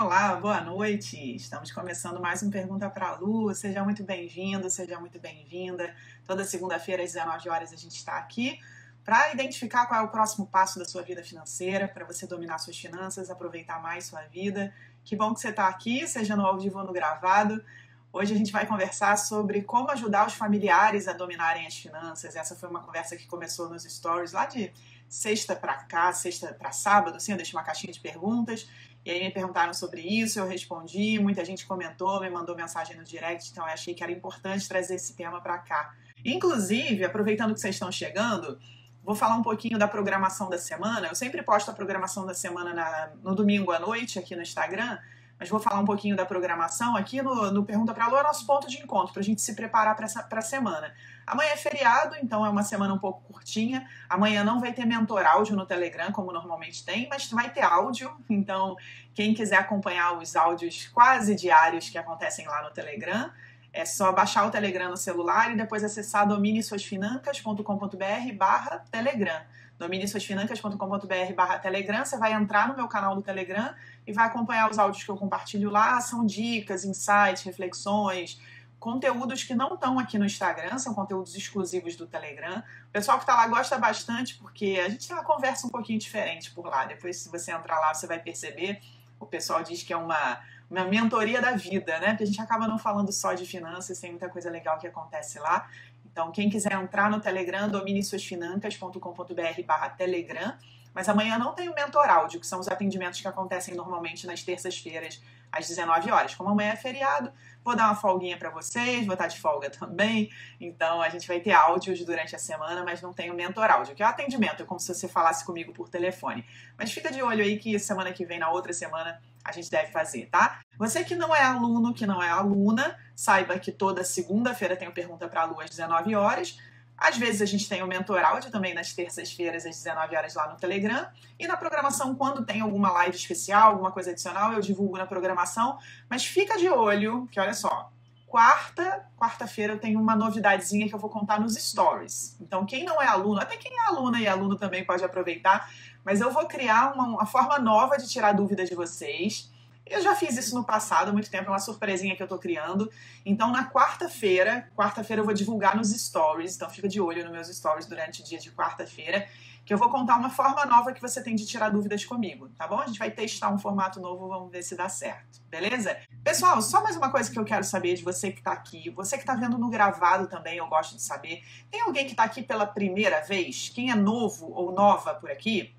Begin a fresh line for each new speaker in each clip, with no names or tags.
Olá, boa noite. Estamos começando mais um Pergunta para a Lu. Seja muito bem-vindo, seja muito bem-vinda. Toda segunda-feira às 19 horas a gente está aqui para identificar qual é o próximo passo da sua vida financeira, para você dominar suas finanças, aproveitar mais sua vida. Que bom que você está aqui, seja no ao vivo ou no gravado. Hoje a gente vai conversar sobre como ajudar os familiares a dominarem as finanças. Essa foi uma conversa que começou nos stories lá de sexta para cá, sexta para sábado, assim, eu deixei uma caixinha de perguntas. E aí me perguntaram sobre isso, eu respondi, muita gente comentou, me mandou mensagem no direct, então eu achei que era importante trazer esse tema para cá. Inclusive, aproveitando que vocês estão chegando, vou falar um pouquinho da programação da semana. Eu sempre posto a programação da semana no domingo à noite aqui no Instagram, mas vou falar um pouquinho da programação aqui no Pergunta pra Lu, é o nosso ponto de encontro, para a gente se preparar para a semana. Amanhã é feriado, então é uma semana um pouco curtinha. Amanhã não vai ter mentor áudio no Telegram, como normalmente tem, mas vai ter áudio. Então, quem quiser acompanhar os áudios quase diários que acontecem lá no Telegram, é só baixar o Telegram no celular e depois acessar dominesuasfinancas.com.br/Telegram. dominesuasfinancas.com.br/Telegram. Você vai entrar no meu canal do Telegram e vai acompanhar os áudios que eu compartilho lá. São dicas, insights, reflexões, conteúdos que não estão aqui no Instagram, são conteúdos exclusivos do Telegram. O pessoal que está lá gosta bastante porque a gente tem uma conversa um pouquinho diferente por lá. Depois, se você entrar lá, você vai perceber. O pessoal diz que é uma mentoria da vida, né? Porque a gente acaba não falando só de finanças, tem muita coisa legal que acontece lá. Então, quem quiser entrar no Telegram, dominesuasfinancas.com.br/Telegram. Mas amanhã não tem o mentor áudio, que são os atendimentos que acontecem normalmente nas terças-feiras, às 19 horas. Como amanhã é feriado, vou dar uma folguinha para vocês, vou estar de folga também. Então, a gente vai ter áudios durante a semana, mas não tem o mentor áudio, que é o atendimento, é como se você falasse comigo por telefone. Mas fica de olho aí que semana que vem, na outra semana, a gente deve fazer, tá? Você que não é aluno, que não é aluna, saiba que toda segunda-feira tem o Pergunta para a Lu às 19 horas. Às vezes a gente tem o mentor áudio também nas terças-feiras às 19 horas lá no Telegram. E na programação, quando tem alguma live especial, alguma coisa adicional, eu divulgo na programação. Mas fica de olho, que olha só, quarta-feira eu tenho uma novidadezinha que eu vou contar nos stories. Então quem não é aluno, até quem é aluna e aluno também pode aproveitar, mas eu vou criar uma forma nova de tirar dúvidas de vocês. Eu já fiz isso no passado, há muito tempo, é uma surpresinha que eu tô criando. Então, na quarta-feira eu vou divulgar nos stories, então fica de olho nos meus stories durante o dia de quarta-feira, que eu vou contar uma forma nova que você tem de tirar dúvidas comigo, tá bom? A gente vai testar um formato novo, vamos ver se dá certo, beleza? Pessoal, só mais uma coisa que eu quero saber de você que tá aqui, você que tá vendo no gravado também, eu gosto de saber. Tem alguém que tá aqui pela primeira vez? Quem é novo ou nova por aqui?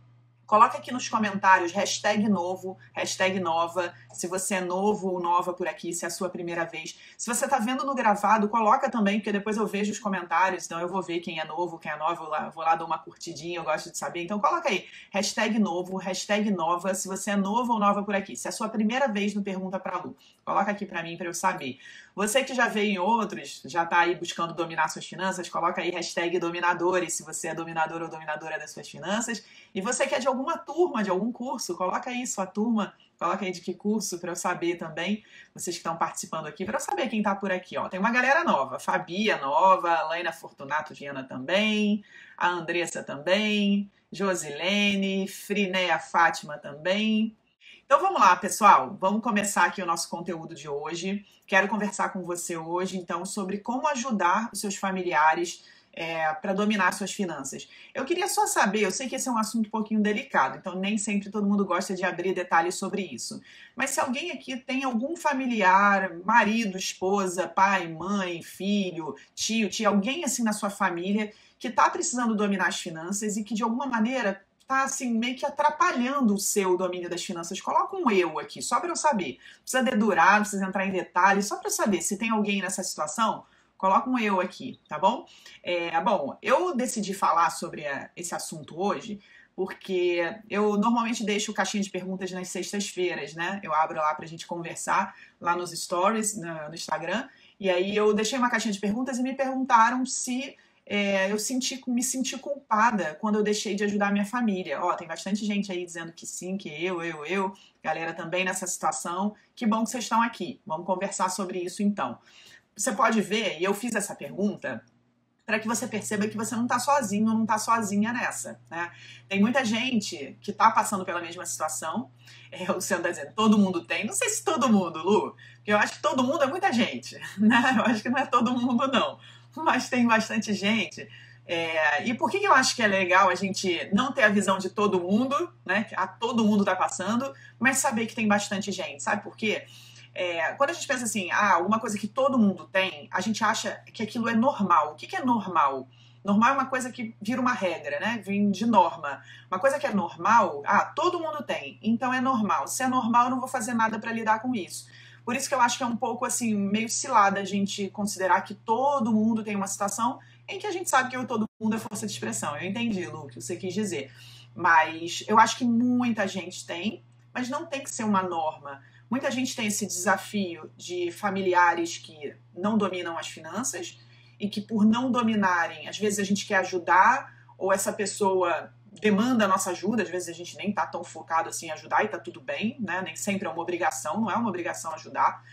Coloca aqui nos comentários #novo, #nova, se você é novo ou nova por aqui, se é a sua primeira vez. Se você tá vendo no gravado, coloca também, porque depois eu vejo os comentários, então eu vou ver quem é novo, quem é nova, vou lá dar uma curtidinha, eu gosto de saber. Então coloca aí, #novo, #nova, se você é novo ou nova por aqui, se é a sua primeira vez no Pergunta pra Lu. Coloca aqui pra mim, pra eu saber. Você que já veio em outros, já tá aí buscando dominar suas finanças, coloca aí #dominadores, se você é dominador ou dominadora das suas finanças. E você que é de alguma turma, de algum curso, coloca aí sua turma, coloca aí de que curso para eu saber também, vocês que estão participando aqui, para eu saber quem tá por aqui, ó. Tem uma galera nova, Fabia nova, a Laina Fortunato Viana também, a Andressa também, Josilene, Frineia Fátima também. Então vamos lá, pessoal, vamos começar aqui o nosso conteúdo de hoje. Quero conversar com você hoje, então, sobre como ajudar os seus familiares para dominar suas finanças. Eu queria só saber, eu sei que esse é um assunto um pouquinho delicado, então nem sempre todo mundo gosta de abrir detalhes sobre isso. Mas se alguém aqui tem algum familiar, marido, esposa, pai, mãe, filho, tio, tia, alguém assim na sua família que está precisando dominar as finanças e que de alguma maneira tá assim meio que atrapalhando o seu domínio das finanças, coloca um eu aqui, só para eu saber. Não precisa dedurar, não precisa entrar em detalhes, só para eu saber se tem alguém nessa situação. Coloca um eu aqui, tá bom? Bom, eu decidi falar sobre esse assunto hoje porque eu normalmente deixo caixinha de perguntas nas sextas-feiras, né? Eu abro lá pra gente conversar lá nos stories, no Instagram, e aí eu deixei uma caixinha de perguntas e me perguntaram se me senti culpada quando eu deixei de ajudar a minha família. Ó, tem bastante gente aí dizendo que sim, que eu, galera também nessa situação. Que bom que vocês estão aqui. Vamos conversar sobre isso então. Você pode ver, e eu fiz essa pergunta para que você perceba que você não está sozinho ou não está sozinha nessa, né? Tem muita gente que está passando pela mesma situação. O Luciano está dizendo, todo mundo tem. Não sei se todo mundo, Lu, porque eu acho que todo mundo é muita gente, né? Eu acho que não é todo mundo, não. Mas tem bastante gente. E por que eu acho que é legal a gente não ter a visão de todo mundo, né? Que todo mundo está passando, mas saber que tem bastante gente, sabe por quê? Quando a gente pensa assim, alguma coisa que todo mundo tem, a gente acha que aquilo é normal. O que é normal? Normal é uma coisa que vira uma regra, né? Vem de norma. Uma coisa que é normal, todo mundo tem, então é normal. Se é normal, eu não vou fazer nada para lidar com isso. Por isso que eu acho que é um pouco assim, meio cilada a gente considerar que todo mundo tem uma situação em que a gente sabe que o todo mundo é força de expressão. Eu entendi, Lu, o que você quis dizer. Mas eu acho que muita gente tem, mas não tem que ser uma norma. Muita gente tem esse desafio de familiares que não dominam as finanças e que, por não dominarem, às vezes a gente quer ajudar ou essa pessoa demanda a nossa ajuda, às vezes a gente nem tá tão focado assim em ajudar e tá tudo bem, né? Nem sempre é uma obrigação, não é uma obrigação ajudar,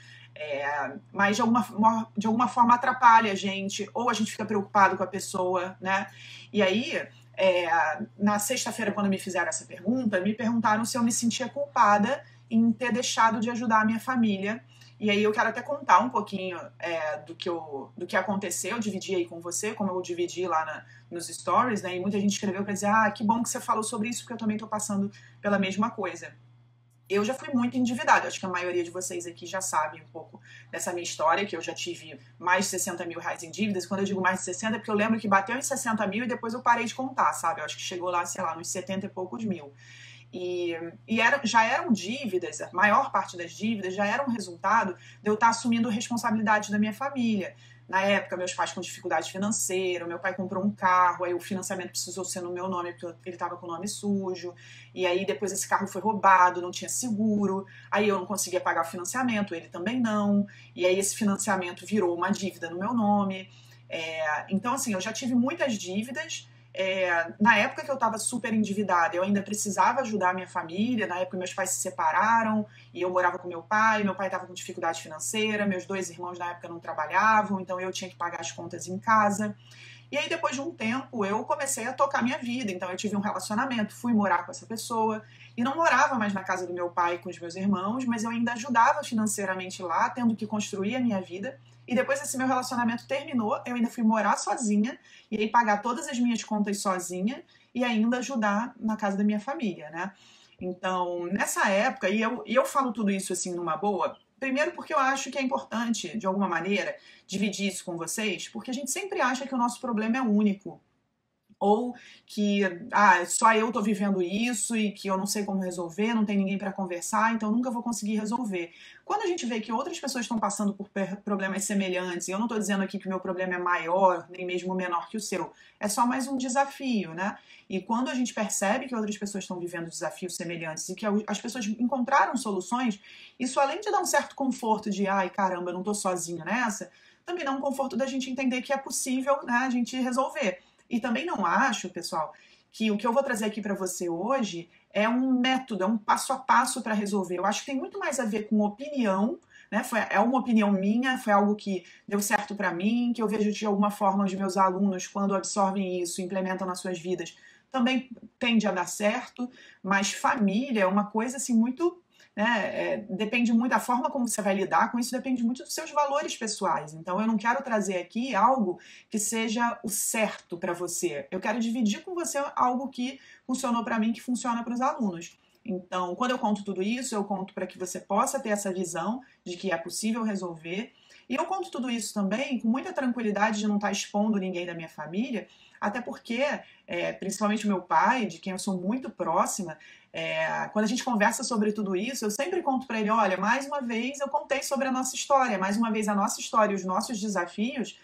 mas de alguma forma atrapalha a gente, ou a gente fica preocupado com a pessoa, né? E aí, na sexta-feira, quando me fizeram essa pergunta, me perguntaram se eu me sentia culpada em ter deixado de ajudar a minha família. E aí eu quero até contar um pouquinho do que aconteceu, dividir aí com você, como eu dividi lá nos stories, né? E muita gente escreveu para dizer, que bom que você falou sobre isso, porque eu também estou passando pela mesma coisa. Eu já fui muito endividada, acho que a maioria de vocês aqui já sabe um pouco dessa minha história, que eu já tive mais de 60 mil reais em dívidas. Quando eu digo mais de 60, é porque eu lembro que bateu em 60 mil e depois eu parei de contar, sabe? Eu acho que chegou lá, sei lá, nos 70 e poucos mil. E já eram dívidas, a maior parte das dívidas já era um resultado de eu estar assumindo responsabilidade da minha família. Na época, meus pais com dificuldade financeira, meu pai comprou um carro, aí o financiamento precisou ser no meu nome, porque ele estava com o nome sujo, e aí depois esse carro foi roubado, não tinha seguro, aí eu não conseguia pagar o financiamento, ele também não, e aí esse financiamento virou uma dívida no meu nome. Então, assim, eu já tive muitas dívidas. Na época que eu estava super endividada, eu ainda precisava ajudar a minha família. Na época meus pais se separaram e eu morava com meu pai estava com dificuldade financeira, meus 2 irmãos na época não trabalhavam, então eu tinha que pagar as contas em casa. E aí depois de um tempo eu comecei a tocar minha vida, então eu tive um relacionamento, fui morar com essa pessoa e não morava mais na casa do meu pai com os meus irmãos, mas eu ainda ajudava financeiramente lá, tendo que construir a minha vida. E depois esse meu relacionamento terminou, eu ainda fui morar sozinha, e aí pagar todas as minhas contas sozinha e ainda ajudar na casa da minha família, né? Então, nessa época, e eu falo tudo isso assim numa boa, primeiro porque eu acho que é importante, de alguma maneira, dividir isso com vocês, porque a gente sempre acha que o nosso problema é único. Ou que só eu tô vivendo isso e que eu não sei como resolver, não tem ninguém para conversar, então nunca vou conseguir resolver. Quando a gente vê que outras pessoas estão passando por problemas semelhantes, e eu não estou dizendo aqui que o meu problema é maior, nem mesmo menor que o seu, é só mais um desafio, né? E quando a gente percebe que outras pessoas estão vivendo desafios semelhantes e que as pessoas encontraram soluções, isso além de dar um certo conforto de, caramba, eu não tô sozinho nessa, também dá um conforto da gente entender que é possível, né, a gente resolver. E também não acho, pessoal, que o que eu vou trazer aqui para você hoje é um método, é um passo a passo para resolver. Eu acho que tem muito mais a ver com opinião, né? É uma opinião minha, foi algo que deu certo para mim, que eu vejo de alguma forma os meus alunos, quando absorvem isso, implementam nas suas vidas, também tende a dar certo, mas família é uma coisa assim muito... depende muito da forma como você vai lidar com isso, depende muito dos seus valores pessoais. Então eu não quero trazer aqui algo que seja o certo para você. Eu quero dividir com você algo que funcionou para mim, que funciona para os alunos. Então, quando eu conto tudo isso, eu conto para que você possa ter essa visão de que é possível resolver. E eu conto tudo isso também com muita tranquilidade de não estar expondo ninguém da minha família, até porque, principalmente o meu pai, de quem eu sou muito próxima, quando a gente conversa sobre tudo isso, eu sempre conto para ele, olha, mais uma vez eu contei sobre a nossa história, mais uma vez a nossa história e os nossos desafios,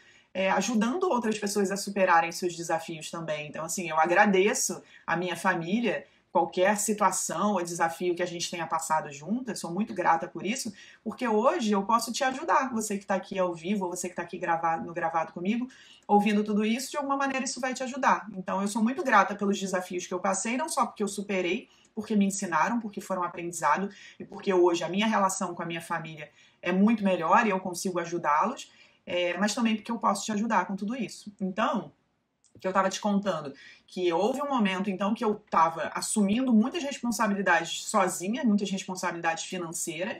ajudando outras pessoas a superarem seus desafios também. Então, assim, eu agradeço a minha família, qualquer situação ou desafio que a gente tenha passado juntas, sou muito grata por isso, porque hoje eu posso te ajudar, você que está aqui ao vivo, ou você que está aqui gravado comigo, ouvindo tudo isso, de alguma maneira isso vai te ajudar. Então eu sou muito grata pelos desafios que eu passei, não só porque eu superei, porque me ensinaram, porque foram aprendizado, e porque hoje a minha relação com a minha família é muito melhor e eu consigo ajudá-los, mas também porque eu posso te ajudar com tudo isso. Então, que eu estava te contando, que houve um momento, então, que eu estava assumindo muitas responsabilidades sozinha, muitas responsabilidades financeiras,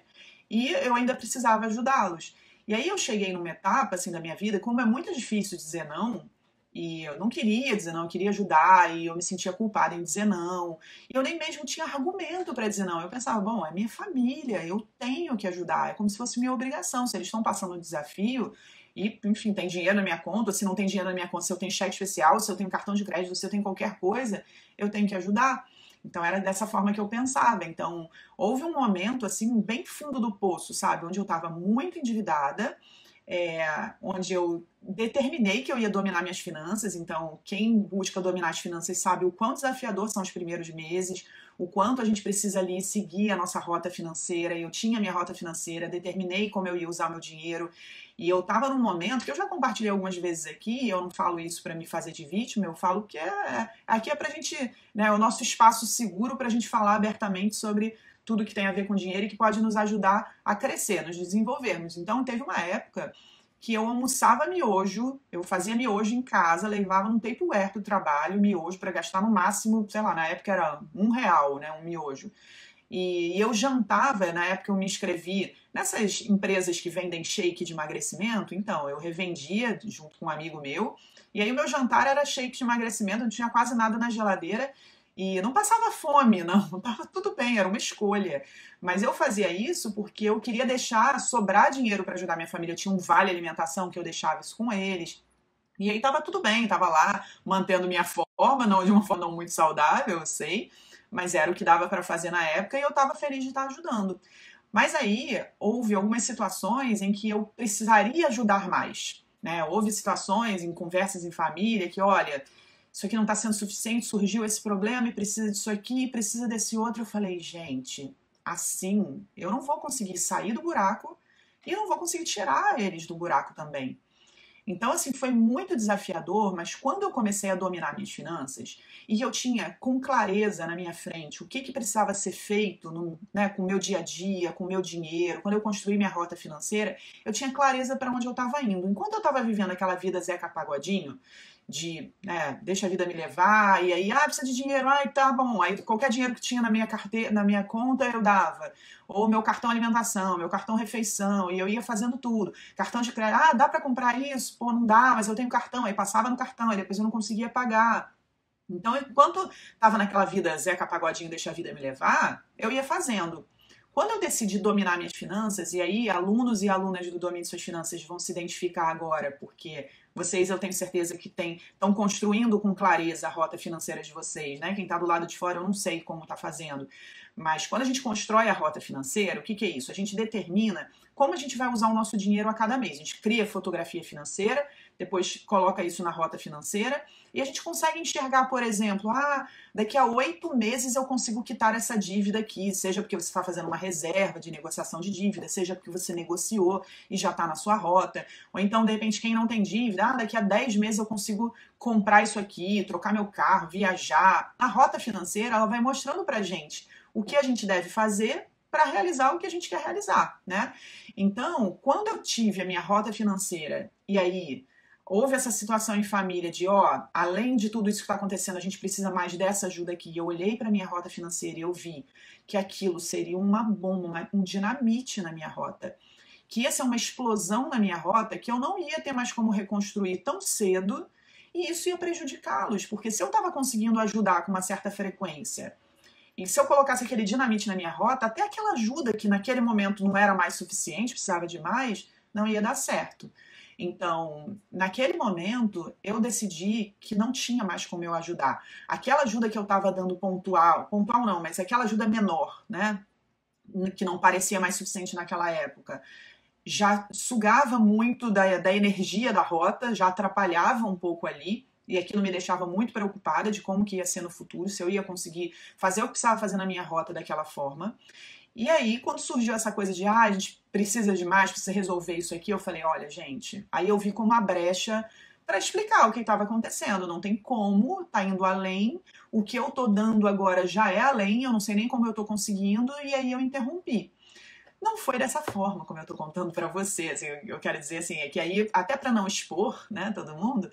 e eu ainda precisava ajudá-los. E aí eu cheguei numa etapa, assim, da minha vida, como é muito difícil dizer não, e eu não queria dizer não, eu queria ajudar, e eu me sentia culpada em dizer não, e eu nem mesmo tinha argumento para dizer não. Eu pensava, bom, é minha família, eu tenho que ajudar, é como se fosse minha obrigação. Se eles estão passando um desafio, e, enfim, tem dinheiro na minha conta, se não tem dinheiro na minha conta, se eu tenho cheque especial, se eu tenho cartão de crédito, se eu tenho qualquer coisa, eu tenho que ajudar. Então era dessa forma que eu pensava. Então houve um momento assim bem fundo do poço, sabe, onde eu estava muito endividada, onde eu determinei que eu ia dominar minhas finanças. Então quem busca dominar as finanças sabe o quão desafiador são os primeiros meses, o quanto a gente precisa ali seguir a nossa rota financeira. Eu tinha minha rota financeira, determinei como eu ia usar meu dinheiro, e eu estava num momento que eu já compartilhei algumas vezes aqui. Eu não falo isso para me fazer de vítima, eu falo que aqui é pra gente, né, o nosso espaço seguro para a gente falar abertamente sobre tudo que tem a ver com dinheiro e que pode nos ajudar a crescer, nos desenvolvermos. Então teve uma época que eu almoçava miojo, eu fazia miojo em casa, levava num Tupperware pro trabalho, miojo para gastar no máximo, sei lá, na época era R$1, né, um miojo. E eu jantava, na época eu me inscrevi nessas empresas que vendem shake de emagrecimento, então eu revendia junto com um amigo meu, e aí o meu jantar era shake de emagrecimento, não tinha quase nada na geladeira, e não passava fome, não, estava tudo bem, era uma escolha. Mas eu fazia isso porque eu queria deixar sobrar dinheiro para ajudar minha família. Eu tinha um vale alimentação que eu deixava isso com eles. E aí estava tudo bem, estava lá mantendo minha forma, não de uma forma não muito saudável, eu sei, mas era o que dava para fazer na época, e eu estava feliz de estar ajudando. Mas aí houve algumas situações em que eu precisaria ajudar mais, né? Houve situações em conversas em família que, olha, isso aqui não está sendo suficiente, surgiu esse problema e precisa disso aqui, precisa desse outro. Eu falei, gente, assim eu não vou conseguir sair do buraco e eu não vou conseguir tirar eles do buraco também. Então, assim, foi muito desafiador, mas quando eu comecei a dominar minhas finanças e eu tinha com clareza na minha frente o que precisava ser feito né, com o meu dia a dia, com o meu dinheiro, quando eu construí minha rota financeira, eu tinha clareza para onde eu estava indo. Enquanto eu estava vivendo aquela vida Zeca Pagodinho, de, né, deixa a vida me levar, e aí, precisa de dinheiro, tá bom, aí qualquer dinheiro que tinha na minha carteira, na minha conta eu dava, ou meu cartão alimentação, meu cartão refeição, e eu ia fazendo tudo, cartão de crédito, dá pra comprar isso? Pô, não dá, mas eu tenho cartão, aí passava no cartão, aí depois eu não conseguia pagar. Então, enquanto tava naquela vida Zeca Pagodinho, deixa a vida me levar, eu ia fazendo. Quando eu decidi dominar minhas finanças, e aí alunos e alunas do Domínio de Suas Finanças vão se identificar agora, porque vocês, eu tenho certeza que estão construindo com clareza a rota financeira de vocês, né? Quem está do lado de fora, eu não sei como está fazendo. Mas quando a gente constrói a rota financeira, o que é isso? A gente determina como a gente vai usar o nosso dinheiro a cada mês. A gente cria fotografia financeira, depois coloca isso na rota financeira, e a gente consegue enxergar, por exemplo, daqui a 8 meses eu consigo quitar essa dívida aqui, seja porque você está fazendo uma reserva de negociação de dívida, seja porque você negociou e já está na sua rota, ou então, de repente, quem não tem dívida, daqui a 10 meses eu consigo comprar isso aqui, trocar meu carro, viajar. A rota financeira, ela vai mostrando pra gente o que a gente deve fazer para realizar o que a gente quer realizar, né? Então, quando eu tive a minha rota financeira, e aí houve essa situação em família de, além de tudo isso que está acontecendo, a gente precisa mais dessa ajuda aqui. Eu olhei para minha rota financeira e eu vi que aquilo seria uma bomba, um dinamite na minha rota. Que ia ser uma explosão na minha rota que eu não ia ter mais como reconstruir tão cedo, e isso ia prejudicá-los, porque se eu estava conseguindo ajudar com uma certa frequência, e se eu colocasse aquele dinamite na minha rota, até aquela ajuda que naquele momento não era mais suficiente, precisava de mais, não ia dar certo. Então, naquele momento, eu decidi que não tinha mais como eu ajudar. Aquela ajuda que eu estava dando pontual não, mas aquela ajuda menor, né, que não parecia mais suficiente naquela época, já sugava muito da energia da rota, já atrapalhava um pouco ali, e aquilo me deixava muito preocupada de como que ia ser no futuro, se eu ia conseguir fazer o que precisava fazer na minha rota daquela forma. E aí, quando surgiu essa coisa de, a gente precisa de mais, precisa resolver isso aqui, eu falei, olha, gente, aí eu vi como uma brecha para explicar o que estava acontecendo. Não tem como, tá indo além, o que eu tô dando agora já é além, eu não sei nem como eu tô conseguindo, e aí eu interrompi. Não foi dessa forma como eu tô contando para você, assim, eu quero dizer assim, é que aí, até para não expor, né, todo mundo,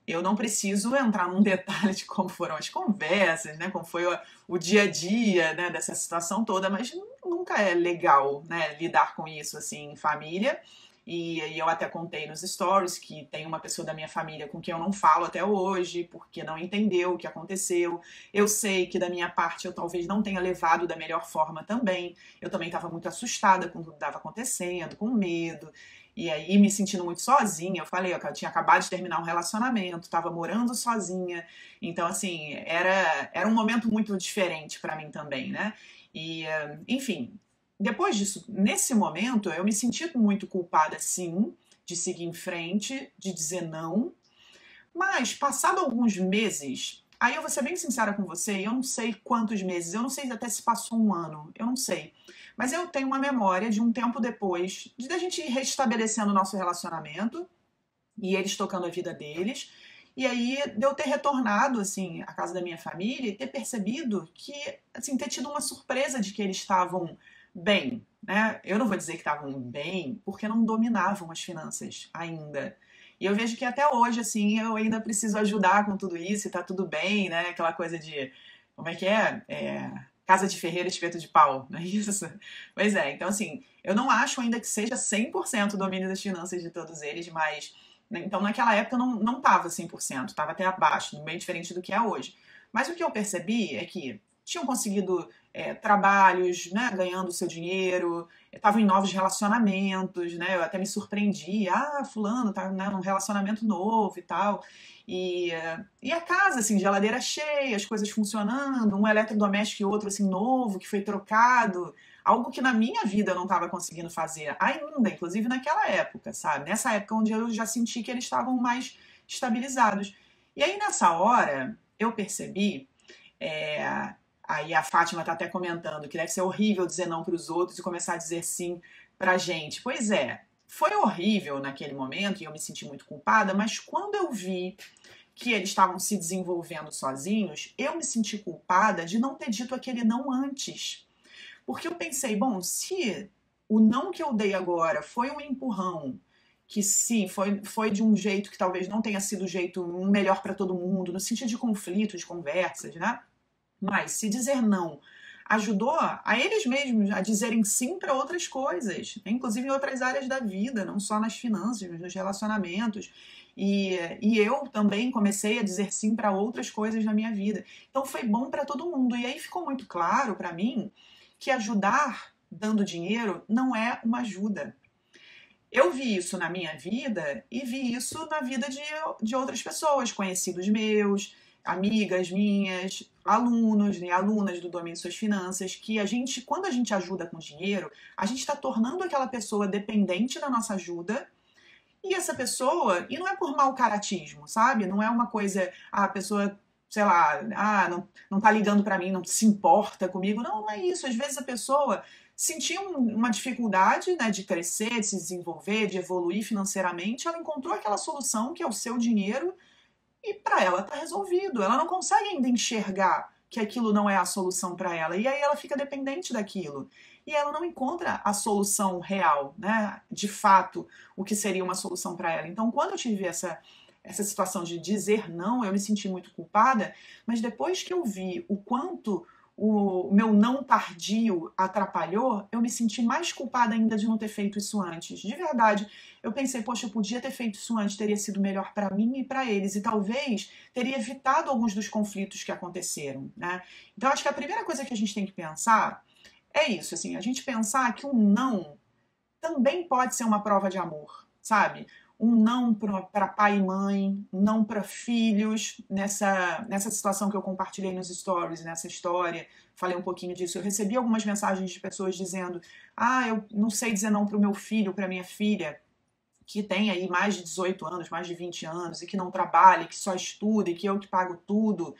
eu não preciso entrar num detalhe de como foram as conversas, né, como foi o dia a dia, né, dessa situação toda, mas nunca é legal, né, lidar com isso, assim, em família. E eu até contei nos stories que tem uma pessoa da minha família com quem eu não falo até hoje, porque não entendeu o que aconteceu. Eu sei que da minha parte eu talvez não tenha levado da melhor forma também. Eu também estava muito assustada com tudo que estava acontecendo, com medo. E aí me sentindo muito sozinha. Eu falei, ó, que eu tinha acabado de terminar um relacionamento, estava morando sozinha. Então, assim, era um momento muito diferente para mim também, né? E, enfim, depois disso, nesse momento, eu me senti muito culpada, sim, de seguir em frente, de dizer não. Mas, passado alguns meses, aí eu vou ser bem sincera com você, eu não sei quantos meses, eu não sei até se passou um ano, eu não sei. Mas eu tenho uma memória de um tempo depois, de a gente ir restabelecendo o nosso relacionamento e eles tocando a vida deles. E aí, de eu ter retornado, assim, à casa da minha família e ter percebido que, assim, ter tido uma surpresa de que eles estavam bem, né? Eu não vou dizer que estavam bem, porque não dominavam as finanças ainda. E eu vejo que até hoje, assim, eu ainda preciso ajudar com tudo isso e tá tudo bem, né? Aquela coisa de, como é que é? Casa de ferreiro, espeto de pau, não é isso? Pois é, então assim, eu não acho ainda que seja 100% o domínio das finanças de todos eles, mas né, então naquela época não estava 100%, estava até abaixo, bem diferente do que é hoje. Mas o que eu percebi é que tinham conseguido trabalhos, né, ganhando seu dinheiro, estavam em novos relacionamentos, né, eu até me surpreendi, fulano tá, né, num relacionamento novo e tal, e a casa, assim, geladeira cheia, as coisas funcionando, um eletrodoméstico e outro, assim, novo, que foi trocado, algo que na minha vida eu não estava conseguindo fazer ainda, inclusive naquela época, sabe? Nessa época onde eu já senti que eles estavam mais estabilizados. E aí, nessa hora, eu percebi, é, aí a Fátima tá até comentando que deve ser horrível dizer não para os outros e começar a dizer sim pra gente. Pois é, foi horrível naquele momento e eu me senti muito culpada, mas quando eu vi que eles estavam se desenvolvendo sozinhos, eu me senti culpada de não ter dito aquele não antes. Porque eu pensei, bom, se o não que eu dei agora foi um empurrão, que sim, foi de um jeito que talvez não tenha sido o jeito melhor para todo mundo, no sentido de conflitos, de conversas, né? Mas se dizer não ajudou a eles mesmos a dizerem sim para outras coisas, inclusive em outras áreas da vida, não só nas finanças, mas nos relacionamentos. E eu também comecei a dizer sim para outras coisas na minha vida. Então foi bom para todo mundo. E aí ficou muito claro para mim que ajudar dando dinheiro não é uma ajuda. Eu vi isso na minha vida e vi isso na vida de outras pessoas, conhecidos meus, amigas minhas, alunos e alunas do domínio de suas finanças, que a gente, quando a gente ajuda com dinheiro, a gente está tornando aquela pessoa dependente da nossa ajuda e essa pessoa, e não é por mau caratismo, sabe? Não é uma coisa, a pessoa, sei lá, não tá ligando para mim, não se importa comigo. Não é isso. Às vezes a pessoa sentia uma dificuldade, né, de crescer, de se desenvolver, de evoluir financeiramente, ela encontrou aquela solução que é o seu dinheiro e para ela tá resolvido. Ela não consegue ainda enxergar que aquilo não é a solução para ela. E aí ela fica dependente daquilo. E ela não encontra a solução real, né? De fato, o que seria uma solução para ela. Então, quando eu tive essa situação de dizer não, eu me senti muito culpada, mas depois que eu vi o quanto o meu não tardio atrapalhou, eu me senti mais culpada ainda de não ter feito isso antes. De verdade, eu pensei, poxa, eu podia ter feito isso antes, teria sido melhor para mim e para eles, e talvez teria evitado alguns dos conflitos que aconteceram, né? Então, acho que a primeira coisa que a gente tem que pensar é isso, assim, a gente pensar que um não também pode ser uma prova de amor, sabe? Um não para pai e mãe, um não para filhos, nessa situação que eu compartilhei nos stories, nessa história, falei um pouquinho disso. Eu recebi algumas mensagens de pessoas dizendo: eu não sei dizer não para o meu filho, para minha filha, que tem aí mais de 18 anos, mais de 20 anos, e que não trabalha, que só estuda, e que eu que pago tudo.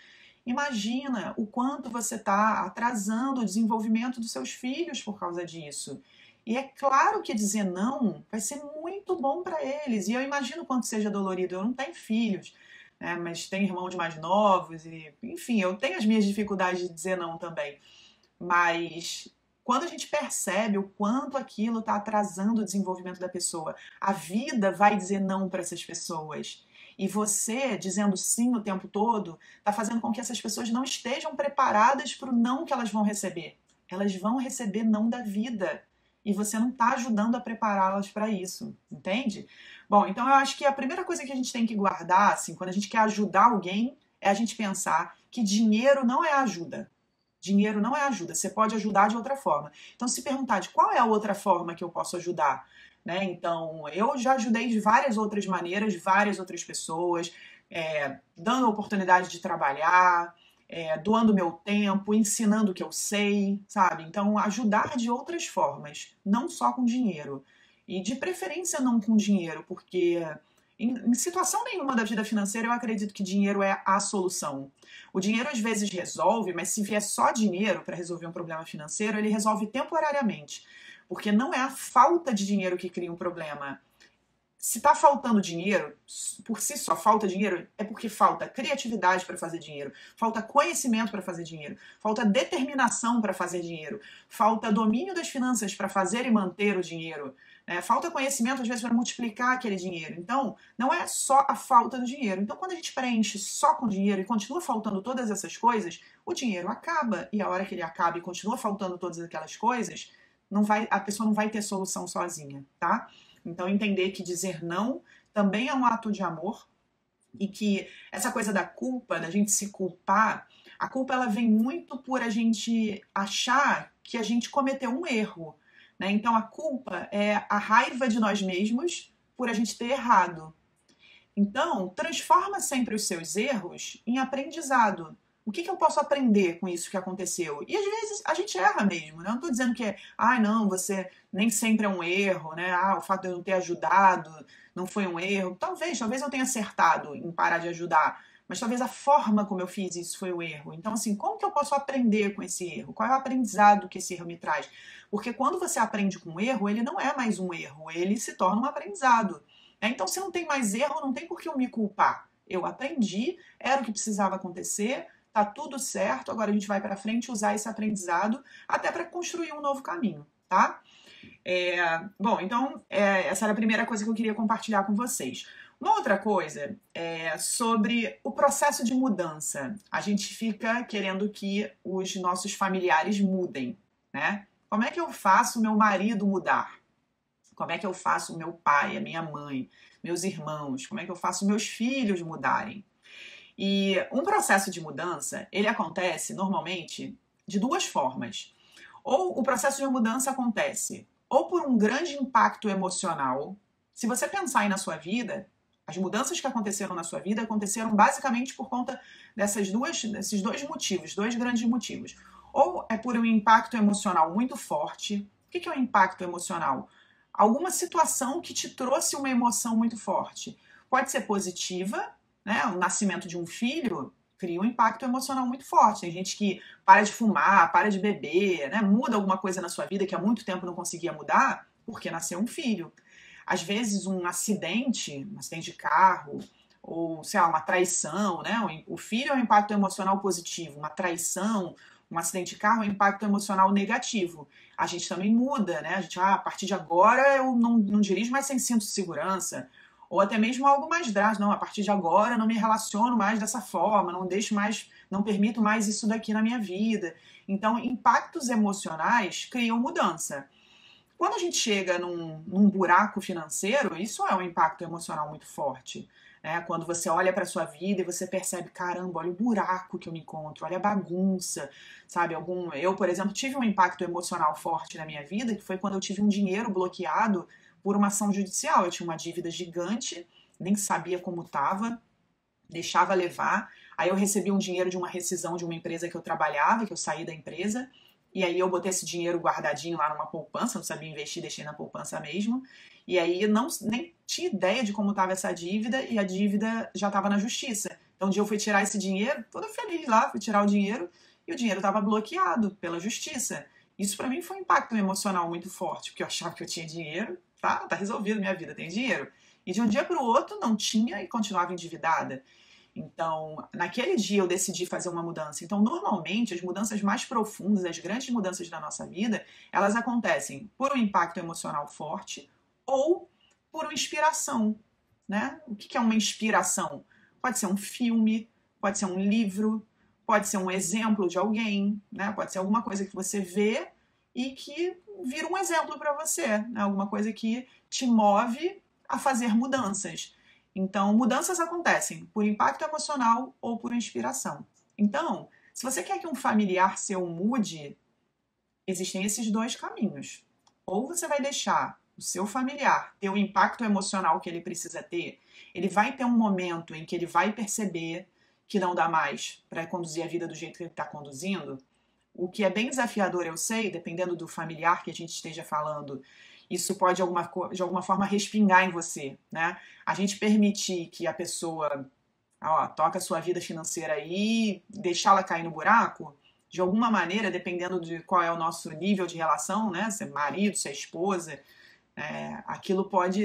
Imagina o quanto você está atrasando o desenvolvimento dos seus filhos por causa disso. E é claro que dizer não vai ser muito bom para eles. E eu imagino o quanto seja dolorido. Eu não tenho filhos, né, mas tenho irmãos mais novos. E, enfim, eu tenho as minhas dificuldades de dizer não também. Mas Quando a gente percebe o quanto aquilo está atrasando o desenvolvimento da pessoa, a vida vai dizer não para essas pessoas. E você, dizendo sim o tempo todo, está fazendo com que essas pessoas não estejam preparadas para o não que elas vão receber. Elas vão receber não da vida. E você não está ajudando a prepará-las para isso, entende? Bom, então eu acho que a primeira coisa que a gente tem que guardar, assim, quando a gente quer ajudar alguém, é a gente pensar que dinheiro não é ajuda. Dinheiro não é ajuda, você pode ajudar de outra forma. Então, se perguntar de qual é a outra forma que eu posso ajudar, né? Então, eu já ajudei de várias outras maneiras, várias outras pessoas, dando a oportunidade de trabalhar, doando meu tempo, ensinando o que eu sei, sabe? Então, ajudar de outras formas, não só com dinheiro. E de preferência não com dinheiro, porque em situação nenhuma da vida financeira eu acredito que dinheiro é a solução. O dinheiro às vezes resolve, mas se vier só dinheiro para resolver um problema financeiro, ele resolve temporariamente. Porque não é a falta de dinheiro que cria um problema. Se está faltando dinheiro, por si só falta dinheiro, é porque falta criatividade para fazer dinheiro, falta conhecimento para fazer dinheiro, falta determinação para fazer dinheiro, falta domínio das finanças para fazer e manter o dinheiro, né? Falta conhecimento, às vezes, para multiplicar aquele dinheiro. Então, não é só a falta do dinheiro. Então, quando a gente preenche só com dinheiro e continua faltando todas essas coisas, o dinheiro acaba. E a hora que ele acaba e continua faltando todas aquelas coisas, a pessoa não vai ter solução sozinha, tá? Então, entender que dizer não também é um ato de amor e que essa coisa da culpa, da gente se culpar, a culpa ela vem muito por a gente achar que a gente cometeu um erro, né? Então, a culpa é a raiva de nós mesmos por a gente ter errado. Então, transforma sempre os seus erros em aprendizado. O que eu posso aprender com isso que aconteceu? E às vezes a gente erra mesmo, né? Eu não estou dizendo que não, você nem sempre é um erro, né? O fato de eu não ter ajudado não foi um erro. Talvez eu tenha acertado em parar de ajudar, mas talvez a forma como eu fiz isso foi o erro. Então, assim, como que eu posso aprender com esse erro? Qual é o aprendizado que esse erro me traz? Porque quando você aprende com um erro, ele não é mais um erro, ele se torna um aprendizado. Então, se não tem mais erro, não tem por que eu me culpar. Eu aprendi, era o que precisava acontecer, tá tudo certo, agora a gente vai para frente usar esse aprendizado até para construir um novo caminho, tá? Bom, então essa era a primeira coisa que eu queria compartilhar com vocês. Uma outra coisa é sobre o processo de mudança. A gente fica querendo que os nossos familiares mudem, né? Como é que eu faço o meu marido mudar? Como é que eu faço o meu pai, a minha mãe, meus irmãos? Como é que eu faço meus filhos mudarem? E um processo de mudança, ele acontece normalmente de duas formas. Ou o processo de mudança acontece ou por um grande impacto emocional. Se você pensar aí na sua vida, as mudanças que aconteceram na sua vida aconteceram basicamente por conta desses dois motivos, dois grandes motivos. Ou é por um impacto emocional muito forte. O que é um impacto emocional? Alguma situação que te trouxe uma emoção muito forte. Pode ser positiva, né? O nascimento de um filho cria um impacto emocional muito forte. Tem gente que para de fumar, para de beber, né? Muda alguma coisa na sua vida que há muito tempo não conseguia mudar porque nasceu um filho. Às vezes um acidente de carro, ou sei lá, uma traição, né? O filho é um impacto emocional positivo, uma traição, um acidente de carro é um impacto emocional negativo. A gente também muda, né? A gente, a partir de agora eu não dirijo mais sem cinto de segurança. Ou até mesmo algo mais drástico, não, a partir de agora eu não me relaciono mais dessa forma, não permito mais isso daqui na minha vida. Então, impactos emocionais criam mudança. Quando a gente chega num buraco financeiro, isso é um impacto emocional muito forte. Né? Quando você olha para a sua vida e você percebe, caramba, olha o buraco que eu me encontro, olha a bagunça, sabe? Eu, por exemplo, tive um impacto emocional forte na minha vida, que foi quando eu tive um dinheiro bloqueado por uma ação judicial. Eu tinha uma dívida gigante, nem sabia como estava, deixava levar. Aí eu recebi um dinheiro de uma rescisão de uma empresa que eu trabalhava, que eu saí da empresa, e aí eu botei esse dinheiro guardadinho lá numa poupança, não sabia investir, deixei na poupança mesmo. E aí eu nem tinha ideia de como estava essa dívida, e a dívida já estava na justiça. Então um dia eu fui tirar esse dinheiro, toda feliz lá, fui tirar o dinheiro, e o dinheiro estava bloqueado pela justiça. Isso para mim foi um impacto emocional muito forte, porque eu achava que eu tinha dinheiro, tá resolvido minha vida, tem dinheiro. E de um dia para o outro não tinha e continuava endividada. Então, naquele dia eu decidi fazer uma mudança. Então, normalmente, as mudanças mais profundas, as grandes mudanças da nossa vida, elas acontecem por um impacto emocional forte ou por uma inspiração, né? O que é uma inspiração? Pode ser um filme, pode ser um livro, pode ser um exemplo de alguém, né? Pode ser alguma coisa que você vê e que vira um exemplo para você, né? Alguma coisa que te move a fazer mudanças. Então, mudanças acontecem por impacto emocional ou por inspiração. Então, se você quer que um familiar seu mude, existem esses dois caminhos. Ou você vai deixar o seu familiar ter o impacto emocional que ele precisa ter, ele vai ter um momento em que ele vai perceber que não dá mais para conduzir a vida do jeito que ele está conduzindo, o que é bem desafiador, eu sei, dependendo do familiar que a gente esteja falando, isso pode de alguma forma respingar em você, né? A gente permitir que a pessoa toca a sua vida financeira aí, deixá-la cair no buraco, de alguma maneira, dependendo de qual é o nosso nível de relação, né? Se é marido, se é esposa, aquilo pode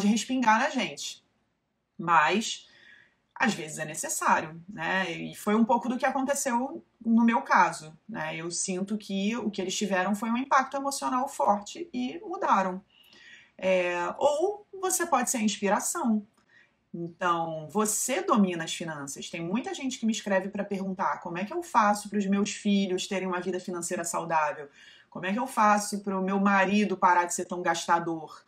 respingar na gente. Mas às vezes é necessário, né? E foi um pouco do que aconteceu no meu caso, né? Eu sinto que o que eles tiveram foi um impacto emocional forte e mudaram. Ou você pode ser inspiração. Então, você domina as finanças. Tem muita gente que me escreve para perguntar como é que eu faço para os meus filhos terem uma vida financeira saudável? Como é que eu faço para o meu marido parar de ser tão gastador?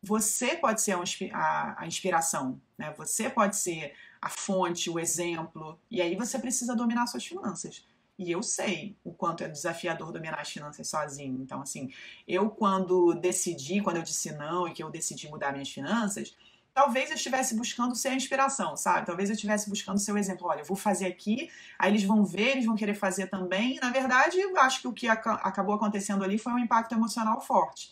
Você pode ser a inspiração, né? Você pode ser a fonte, o exemplo, e aí você precisa dominar suas finanças. E eu sei o quanto é desafiador dominar as finanças sozinho. Então, assim, quando eu disse não e que eu decidi mudar minhas finanças, talvez eu estivesse buscando ser a inspiração, sabe? Talvez eu estivesse buscando ser o exemplo. Olha, eu vou fazer aqui, aí eles vão ver, eles vão querer fazer também. E, na verdade, eu acho que o que acabou acontecendo ali foi um impacto emocional forte.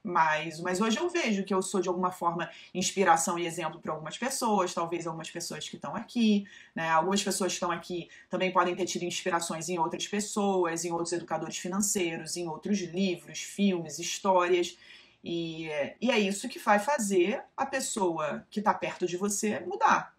Mas hoje eu vejo que eu sou, de alguma forma, inspiração e exemplo para algumas pessoas, talvez algumas pessoas que estão aqui, né? Algumas pessoas que estão aqui também podem ter tido inspirações em outras pessoas, em outros educadores financeiros, em outros livros, filmes, histórias. E é isso que vai fazer a pessoa que está perto de você mudar.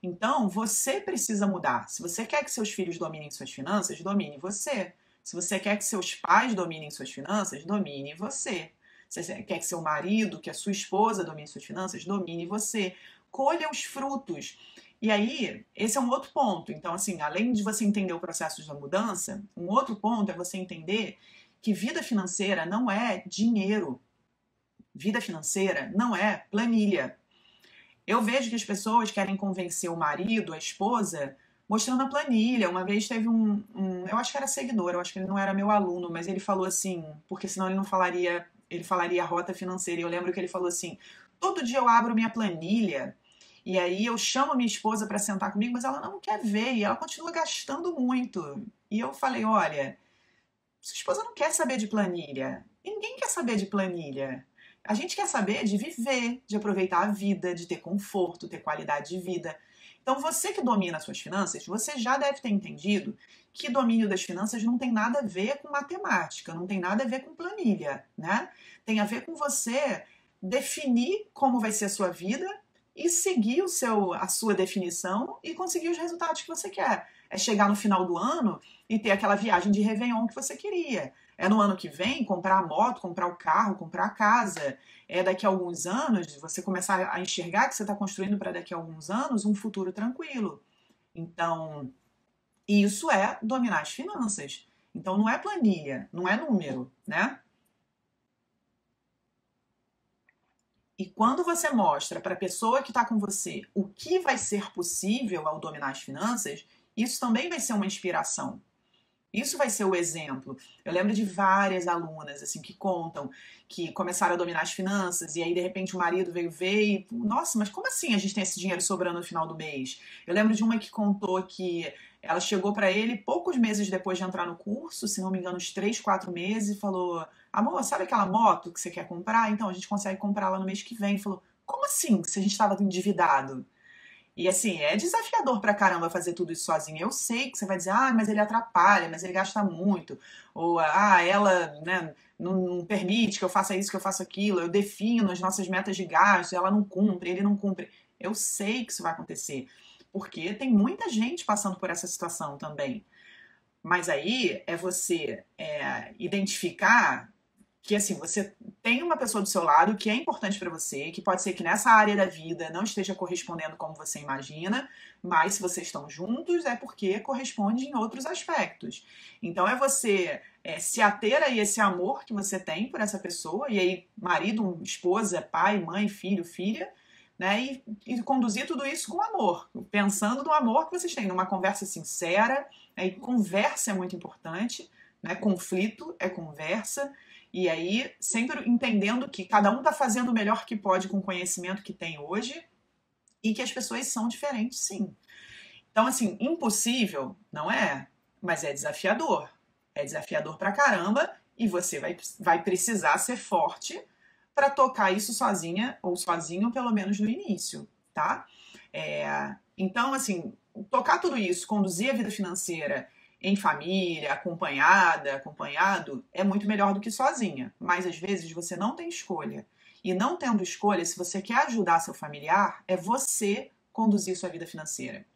Então, você precisa mudar. Se você quer que seus filhos dominem suas finanças, domine você. Se você quer que seus pais dominem suas finanças, domine você. Se você quer que seu marido, que a sua esposa domine suas finanças, domine você. Colha os frutos. E aí, esse é um outro ponto. Então, assim, além de você entender o processo da mudança, um outro ponto é você entender que vida financeira não é dinheiro. Vida financeira não é planilha. Eu vejo que as pessoas querem convencer o marido, a esposa, mostrando a planilha. Uma vez teve eu acho que era seguidor, eu acho que ele não era meu aluno, mas ele falou assim, porque senão ele não falaria, ele falaria rota financeira. E eu lembro que ele falou assim: todo dia eu abro minha planilha e aí eu chamo minha esposa para sentar comigo, mas ela não quer ver e ela continua gastando muito. E eu falei: olha, sua esposa não quer saber de planilha. E ninguém quer saber de planilha. A gente quer saber de viver, de aproveitar a vida, de ter conforto, ter qualidade de vida. Então, você que domina suas finanças, você já deve ter entendido que domínio das finanças não tem nada a ver com matemática, não tem nada a ver com planilha, né? Tem a ver com você definir como vai ser a sua vida e seguir a sua definição e conseguir os resultados que você quer. É chegar no final do ano e ter aquela viagem de Réveillon que você queria. É no ano que vem comprar a moto, comprar o carro, comprar a casa. É daqui a alguns anos você começar a enxergar que você está construindo para daqui a alguns anos um futuro tranquilo. Então, isso é dominar as finanças. Então, não é planilha, não é número, né? E quando você mostra para a pessoa que está com você o que vai ser possível ao dominar as finanças, isso também vai ser uma inspiração. Isso vai ser o exemplo. Eu lembro de várias alunas assim que contam que começaram a dominar as finanças e aí de repente o marido veio ver e, nossa, mas como assim a gente tem esse dinheiro sobrando no final do mês? Eu lembro de uma que contou que ela chegou para ele poucos meses depois de entrar no curso, se não me engano uns 3, 4 meses, e falou: amor, sabe aquela moto que você quer comprar? Então a gente consegue comprar lá no mês que vem. Ele falou: como assim, se a gente estava endividado? E assim, é desafiador pra caramba fazer tudo isso sozinho. Eu sei que você vai dizer: ah, mas ele atrapalha, mas ele gasta muito. Ou, ela, né, não permite que eu faça isso, que eu faça aquilo. Eu defino as nossas metas de gasto, ela não cumpre, ele não cumpre. Eu sei que isso vai acontecer. porque tem muita gente passando por essa situação também. Mas aí é você identificar que assim, você tem uma pessoa do seu lado que é importante para você, que pode ser que nessa área da vida não esteja correspondendo como você imagina, mas se vocês estão juntos é porque corresponde em outros aspectos. Então é você se ater a esse amor que você tem por essa pessoa, e aí marido, esposa, pai, mãe, filho, filha, né? E conduzir tudo isso com amor, pensando no amor que vocês têm, numa conversa sincera, né? E conversa é muito importante, né? Conflito é conversa. E aí, sempre entendendo que cada um está fazendo o melhor que pode com o conhecimento que tem hoje e que as pessoas são diferentes, sim. Então, assim, impossível não é, mas é desafiador. É desafiador pra caramba e você vai precisar ser forte para tocar isso sozinha ou sozinho, pelo menos no início, tá? Então, assim, tocar tudo isso, conduzir a vida financeira em família, acompanhado, é muito melhor do que sozinha. Mas às vezes você não tem escolha. E não tendo escolha, se você quer ajudar seu familiar, é você conduzir sua vida financeira.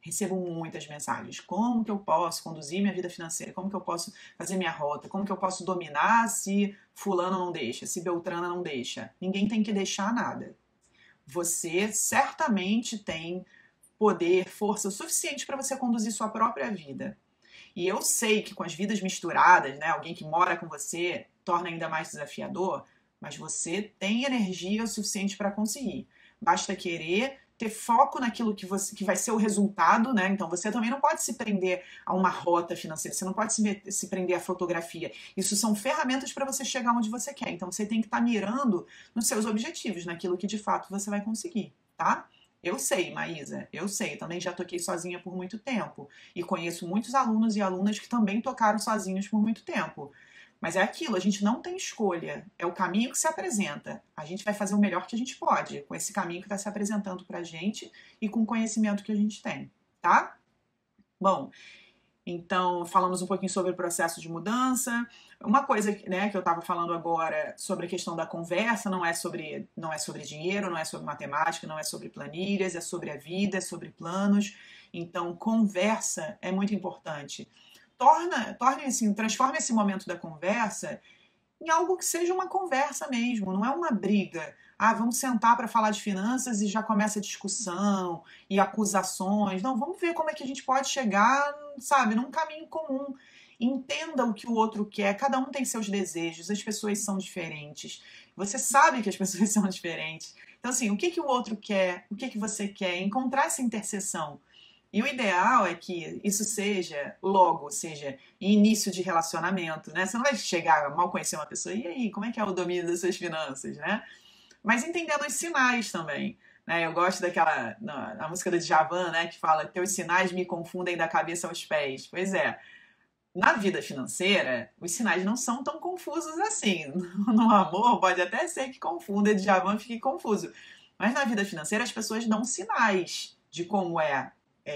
Recebo muitas mensagens. Como que eu posso conduzir minha vida financeira? Como que eu posso fazer minha rota? Como que eu posso dominar se fulano não deixa, se Beltrana não deixa? Ninguém tem que deixar nada. Você certamente tem poder, força suficiente para você conduzir sua própria vida. E eu sei que com as vidas misturadas, né, alguém que mora com você torna ainda mais desafiador, mas você tem energia suficiente para conseguir. Basta querer ter foco naquilo que vai ser o resultado, né? Então você também não pode se prender a uma rota financeira, você não pode se prender à fotografia. Isso são ferramentas para você chegar onde você quer. Então você tem que estar mirando nos seus objetivos, naquilo que de fato você vai conseguir, tá? Eu sei, Maísa, eu sei, também já toquei sozinha por muito tempo e conheço muitos alunos e alunas que também tocaram sozinhos por muito tempo. Mas é aquilo, a gente não tem escolha, é o caminho que se apresenta. A gente vai fazer o melhor que a gente pode com esse caminho que está se apresentando pra gente e com o conhecimento que a gente tem, tá? Bom, então, falamos um pouquinho sobre o processo de mudança. Uma coisa, né, que eu estava falando agora sobre a questão da conversa, não é sobre dinheiro, não é sobre matemática, não é sobre planilhas, é sobre a vida, é sobre planos. Então, conversa é muito importante. Transforme esse momento da conversa em algo que seja uma conversa mesmo, não é uma briga. Ah, vamos sentar para falar de finanças e já começa a discussão e acusações. Não, vamos ver como é que a gente pode chegar, sabe, num caminho comum. Entenda o que o outro quer, cada um tem seus desejos, as pessoas são diferentes. Você sabe que as pessoas são diferentes. Então, assim, o que o outro quer, o que você quer, encontrar essa interseção. E o ideal é que isso seja início de relacionamento, né? Você não vai chegar a mal conhecer uma pessoa, e aí, como é que é o domínio das suas finanças, né? Mas entendendo os sinais também, né? Eu gosto daquela, na música do Djavan, né, que fala, teus sinais me confundem da cabeça aos pés. Pois é, na vida financeira, os sinais não são tão confusos assim. No amor, pode até ser que confunda, Djavan fique confuso. Mas na vida financeira, as pessoas dão sinais de como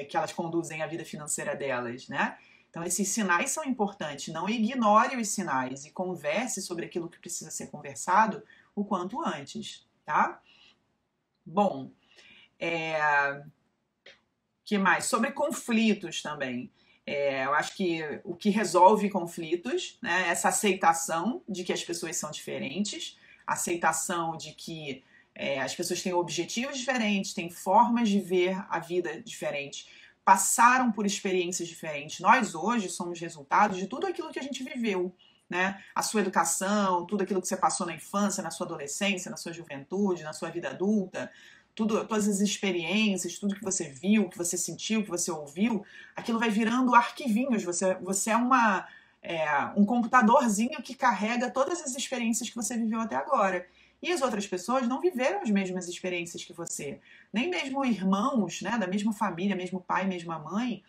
que elas conduzem a vida financeira delas, né? Então, esses sinais são importantes. Não ignore os sinais e converse sobre aquilo que precisa ser conversado o quanto antes, tá? Bom, que mais? Sobre conflitos também. Eu acho que o que resolve conflitos, né, é essa aceitação de que as pessoas são diferentes, aceitação de que as pessoas têm objetivos diferentes, têm formas de ver a vida diferentes, passaram por experiências diferentes. Nós hoje somos resultados de tudo aquilo que a gente viveu, né? A sua educação, tudo aquilo que você passou na infância, na sua adolescência, na sua juventude, na sua vida adulta, todas as experiências, tudo que você viu, que você sentiu, que você ouviu, aquilo vai virando arquivinhos. Você é um computadorzinho que carrega todas as experiências que você viveu até agora. E as outras pessoas não viveram as mesmas experiências que você. Nem mesmo irmãos, né, da mesma família, mesmo pai, mesma mãe,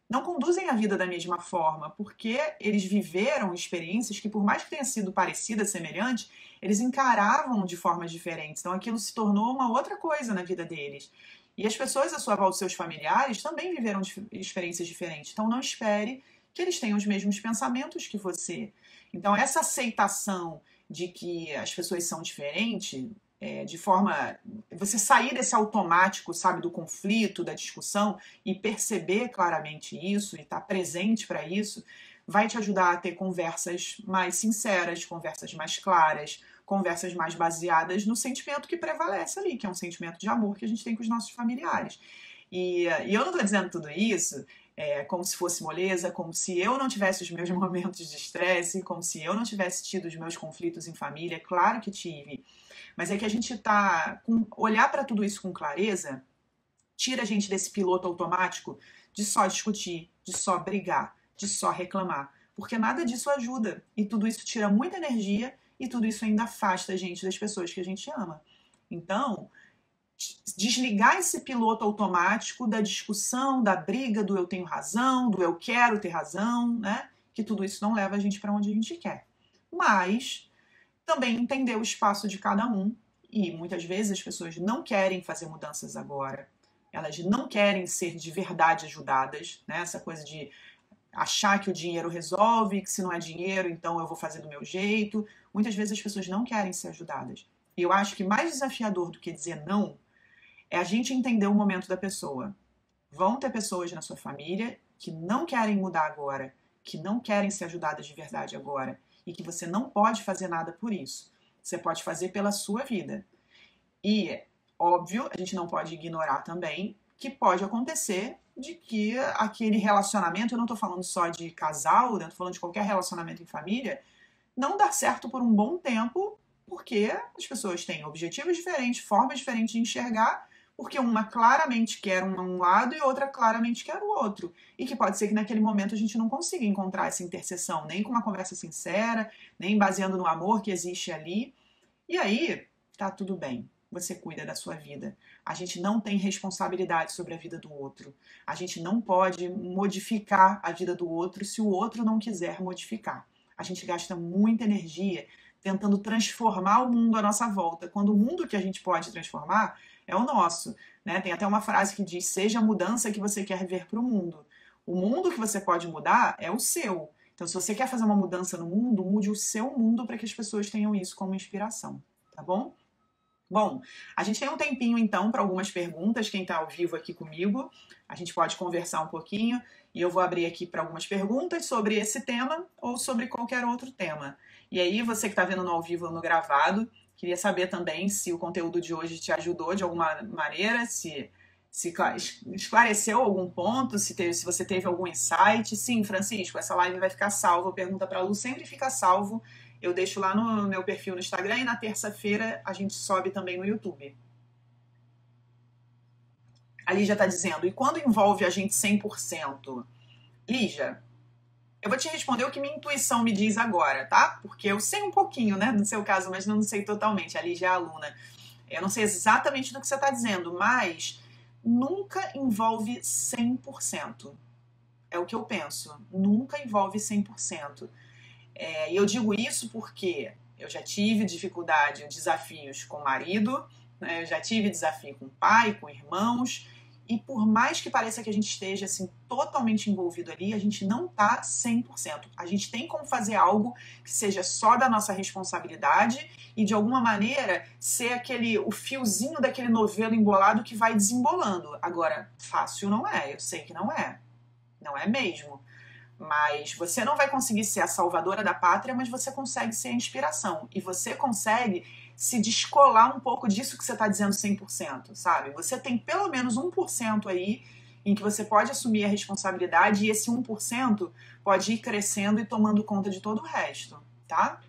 não conduzem a vida da mesma forma, porque eles viveram experiências que, por mais que tenha sido parecida, semelhante, eles encaravam de formas diferentes. Então aquilo se tornou uma outra coisa na vida deles. E as pessoas à sua volta, seus familiares, também viveram experiências diferentes. Então não espere que eles tenham os mesmos pensamentos que você. Então essa aceitação de que as pessoas são diferentes de forma... Você sair desse automático, sabe, do conflito, da discussão, e perceber claramente isso, e estar presente para isso, vai te ajudar a ter conversas mais sinceras, conversas mais claras, conversas mais baseadas no sentimento que prevalece ali, que é um sentimento de amor que a gente tem com os nossos familiares. E eu não estou dizendo tudo isso como se fosse moleza, como se eu não tivesse os meus momentos de estresse, como se eu não tivesse tido os meus conflitos em família. Claro que tive. Mas é que a gente olhar para tudo isso com clareza tira a gente desse piloto automático de só discutir, de só brigar, de só reclamar. Porque nada disso ajuda. E tudo isso tira muita energia e tudo isso ainda afasta a gente das pessoas que a gente ama. Então, desligar esse piloto automático da discussão, da briga, do eu tenho razão, do eu quero ter razão, né? Que tudo isso não leva a gente para onde a gente quer. Mas também entender o espaço de cada um. E muitas vezes as pessoas não querem fazer mudanças agora. Elas não querem ser de verdade ajudadas, né? Essa coisa de achar que o dinheiro resolve, que se não é dinheiro, então eu vou fazer do meu jeito. Muitas vezes as pessoas não querem ser ajudadas. E eu acho que mais desafiador do que dizer não é a gente entender o momento da pessoa. Vão ter pessoas na sua família que não querem mudar agora, que não querem ser ajudadas de verdade agora, e que você não pode fazer nada por isso. Você pode fazer pela sua vida. E, óbvio, a gente não pode ignorar também que pode acontecer de que aquele relacionamento, eu não estou falando só de casal, eu estou falando de qualquer relacionamento em família, não dar certo por um bom tempo, porque as pessoas têm objetivos diferentes, formas diferentes de enxergar, porque uma claramente quer um lado e outra claramente quer o outro. E que pode ser que naquele momento a gente não consiga encontrar essa interseção, nem com uma conversa sincera, nem baseando no amor que existe ali. E aí, tá tudo bem. Você cuida da sua vida. A gente não tem responsabilidade sobre a vida do outro. A gente não pode modificar a vida do outro se o outro não quiser modificar. A gente gasta muita energia tentando transformar o mundo à nossa volta, quando o mundo que a gente pode transformar é o nosso, né? Tem até uma frase que diz: seja a mudança que você quer ver para o mundo. O mundo que você pode mudar é o seu. Então, se você quer fazer uma mudança no mundo, mude o seu mundo para que as pessoas tenham isso como inspiração, tá bom? Bom, a gente tem um tempinho então para algumas perguntas, quem está ao vivo aqui comigo, a gente pode conversar um pouquinho e eu vou abrir aqui para algumas perguntas sobre esse tema ou sobre qualquer outro tema. E aí, você que está vendo no ao vivo ou no gravado, queria saber também se o conteúdo de hoje te ajudou de alguma maneira, se esclareceu algum ponto, se você teve algum insight. Sim, Francisco, essa live vai ficar salva, pergunta para a Lu sempre fica salvo. Eu deixo lá no meu perfil no Instagram e na terça-feira a gente sobe também no YouTube. A Lígia está dizendo, e quando envolve a gente 100%? Lígia, eu vou te responder o que minha intuição me diz agora, tá? Porque eu sei um pouquinho, né, no seu caso, mas não sei totalmente. A Lígia é aluna. Eu não sei exatamente do que você está dizendo, mas nunca envolve 100%. É o que eu penso. Nunca envolve 100%. E eu digo isso porque eu já tive dificuldade, desafios com o marido, né? Eu já tive desafio com o pai, com irmãos, e por mais que pareça que a gente esteja assim, totalmente envolvido ali, a gente não está 100%. A gente tem como fazer algo que seja só da nossa responsabilidade e de alguma maneira ser o fiozinho daquele novelo embolado que vai desembolando. Agora, fácil não é, eu sei que não é. Não é mesmo. Mas você não vai conseguir ser a salvadora da pátria, mas você consegue ser a inspiração. E você consegue se descolar um pouco disso que você está dizendo 100%, sabe? Você tem pelo menos 1% aí em que você pode assumir a responsabilidade e esse 1% pode ir crescendo e tomando conta de todo o resto, tá?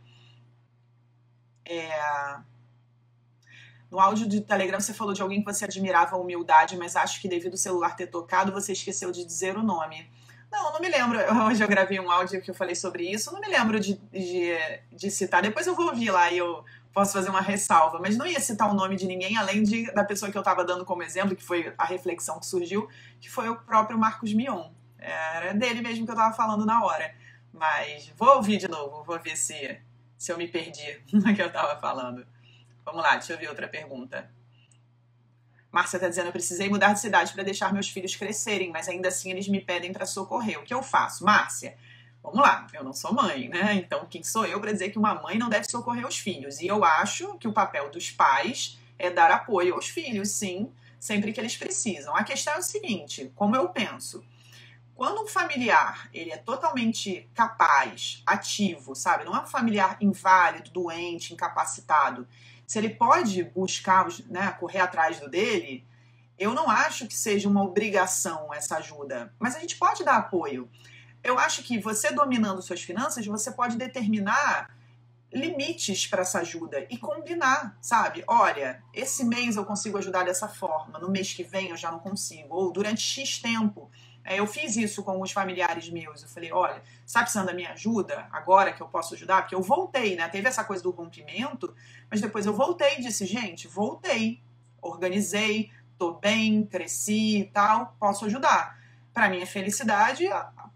No áudio do Telegram você falou de alguém que você admirava a humildade, mas acho que devido ao celular ter tocado, você esqueceu de dizer o nome. Não me lembro. Hoje eu gravei um áudio que eu falei sobre isso. Não me lembro de citar. Depois eu vou ouvir lá e eu posso fazer uma ressalva. Mas não ia citar o nome de ninguém, além da pessoa que eu estava dando como exemplo, que foi a reflexão que surgiu, que foi o próprio Marcos Mion. Era dele mesmo que eu estava falando na hora. Mas vou ouvir de novo. Vou ver se eu me perdi no que eu estava falando. Vamos lá, deixa eu ver outra pergunta. Márcia está dizendo, eu precisei mudar de cidade para deixar meus filhos crescerem, mas ainda assim eles me pedem para socorrer. O que eu faço? Márcia, Vamos lá, eu não sou mãe, né? Então, quem sou eu para dizer que uma mãe não deve socorrer os filhos? E eu acho que o papel dos pais é dar apoio aos filhos, sim, sempre que eles precisam. A questão é o seguinte, como eu penso, quando um familiar ele é totalmente capaz, ativo, sabe? Não é um familiar inválido, doente, incapacitado. Se ele pode buscar, né, correr atrás do dele, eu não acho que seja uma obrigação essa ajuda. Mas a gente pode dar apoio. Eu acho que você dominando suas finanças, você pode determinar limites para essa ajuda e combinar, sabe? Olha, esse mês eu consigo ajudar dessa forma, no mês que vem eu já não consigo, ou durante X tempo. Eu fiz isso com alguns familiares meus, eu falei, olha, está precisando da minha ajuda agora que eu posso ajudar? Porque eu voltei, né? Teve essa coisa do rompimento, mas depois eu voltei e disse, gente, voltei, organizei, tô bem, cresci e tal, posso ajudar. Para minha felicidade,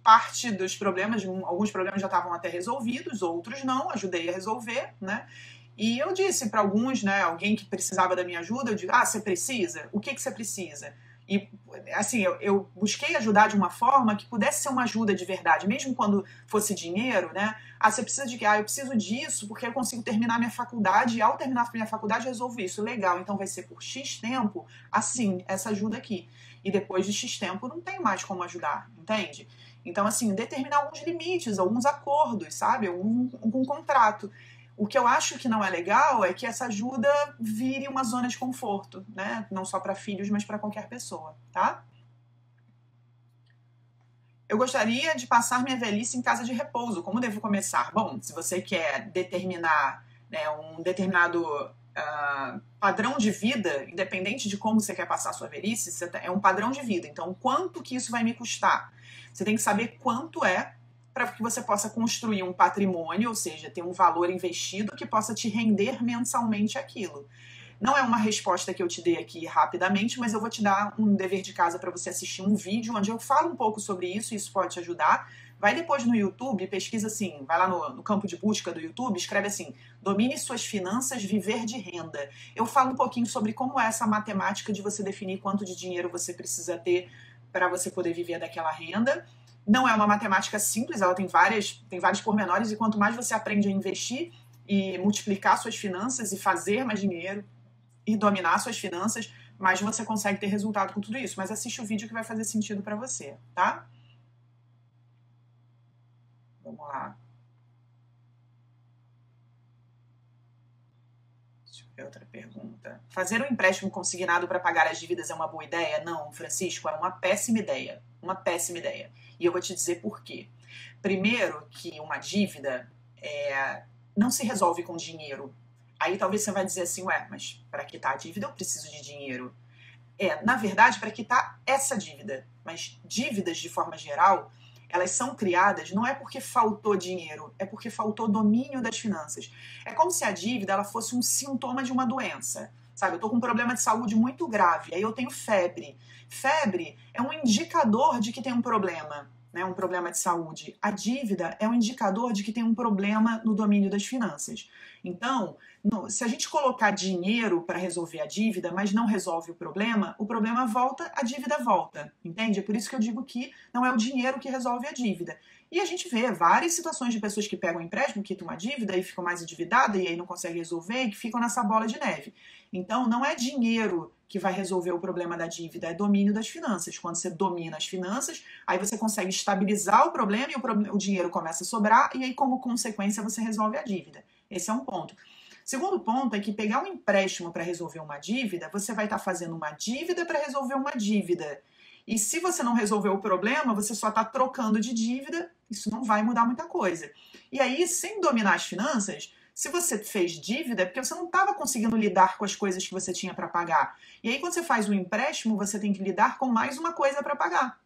parte dos problemas, alguns problemas já estavam até resolvidos, outros não, ajudei a resolver, né? E eu disse para alguns, né, alguém que precisava da minha ajuda, eu digo, você precisa? O que você precisa? E, assim, eu busquei ajudar de uma forma que pudesse ser uma ajuda de verdade, mesmo quando fosse dinheiro, né? Você precisa de quê? Eu preciso disso porque eu consigo terminar minha faculdade e ao terminar minha faculdade eu resolvo isso. Legal, então vai ser por X tempo, assim, essa ajuda aqui. E depois de X tempo não tem mais como ajudar, entende? Então, assim, determinar alguns limites, alguns acordos, sabe? Um contrato. O que eu acho que não é legal é que essa ajuda vire uma zona de conforto, né? Não só para filhos, mas para qualquer pessoa, tá? Eu gostaria de passar minha velhice em casa de repouso. Como devo começar? Bom, se você quer determinar, né, um determinado padrão de vida, independente de como você quer passar a sua velhice, é um padrão de vida. Então, quanto que isso vai me custar? Você tem que saber quanto é para que você possa construir um patrimônio, ou seja, ter um valor investido que possa te render mensalmente aquilo. Não é uma resposta que eu te dei aqui rapidamente, mas eu vou te dar um dever de casa para você assistir um vídeo onde eu falo um pouco sobre isso, e isso pode te ajudar. Vai depois no YouTube, pesquisa assim, vai lá no campo de busca do YouTube, escreve assim, domine suas finanças, viver de renda. Eu falo um pouquinho sobre como é essa matemática de você definir quanto de dinheiro você precisa ter para você poder viver daquela renda. Não é uma matemática simples, ela tem vários pormenores, e quanto mais você aprende a investir e multiplicar suas finanças e fazer mais dinheiro e dominar suas finanças, mais você consegue ter resultado com tudo isso. Mas assiste o vídeo que vai fazer sentido para você, tá? Vamos lá. Deixa eu ver outra pergunta. Fazer um empréstimo consignado para pagar as dívidas é uma boa ideia? Não, Francisco, é uma péssima ideia. Uma péssima ideia. E eu vou te dizer por quê. Primeiro, que uma dívida não se resolve com dinheiro. Aí talvez você vai dizer assim, mas para quitar a dívida eu preciso de dinheiro. Na verdade, para quitar essa dívida. Mas dívidas, de forma geral, elas são criadas não é porque faltou dinheiro, é porque faltou domínio das finanças. É como se a dívida ela fosse um sintoma de uma doença. Sabe, eu estou com um problema de saúde muito grave, aí eu tenho febre. Febre é um indicador de que tem um problema, né, um problema de saúde. A dívida é um indicador de que tem um problema no domínio das finanças. Então, se a gente colocar dinheiro para resolver a dívida, mas não resolve o problema volta, a dívida volta, entende? É por isso que eu digo que não é o dinheiro que resolve a dívida. E a gente vê várias situações de pessoas que pegam um empréstimo, quitam uma dívida e ficam mais endividadas e aí não conseguem resolver e que ficam nessa bola de neve. Então, não é dinheiro que vai resolver o problema da dívida, é domínio das finanças. Quando você domina as finanças, aí você consegue estabilizar o problema e o dinheiro começa a sobrar e aí, como consequência, você resolve a dívida. Esse é um ponto. Segundo ponto é que pegar um empréstimo para resolver uma dívida, você vai estar fazendo uma dívida para resolver uma dívida. E se você não resolver o problema, você só está trocando de dívida, isso não vai mudar muita coisa. E aí, sem dominar as finanças, se você fez dívida, é porque você não estava conseguindo lidar com as coisas que você tinha para pagar. E aí, quando você faz um empréstimo, você tem que lidar com mais uma coisa para pagar.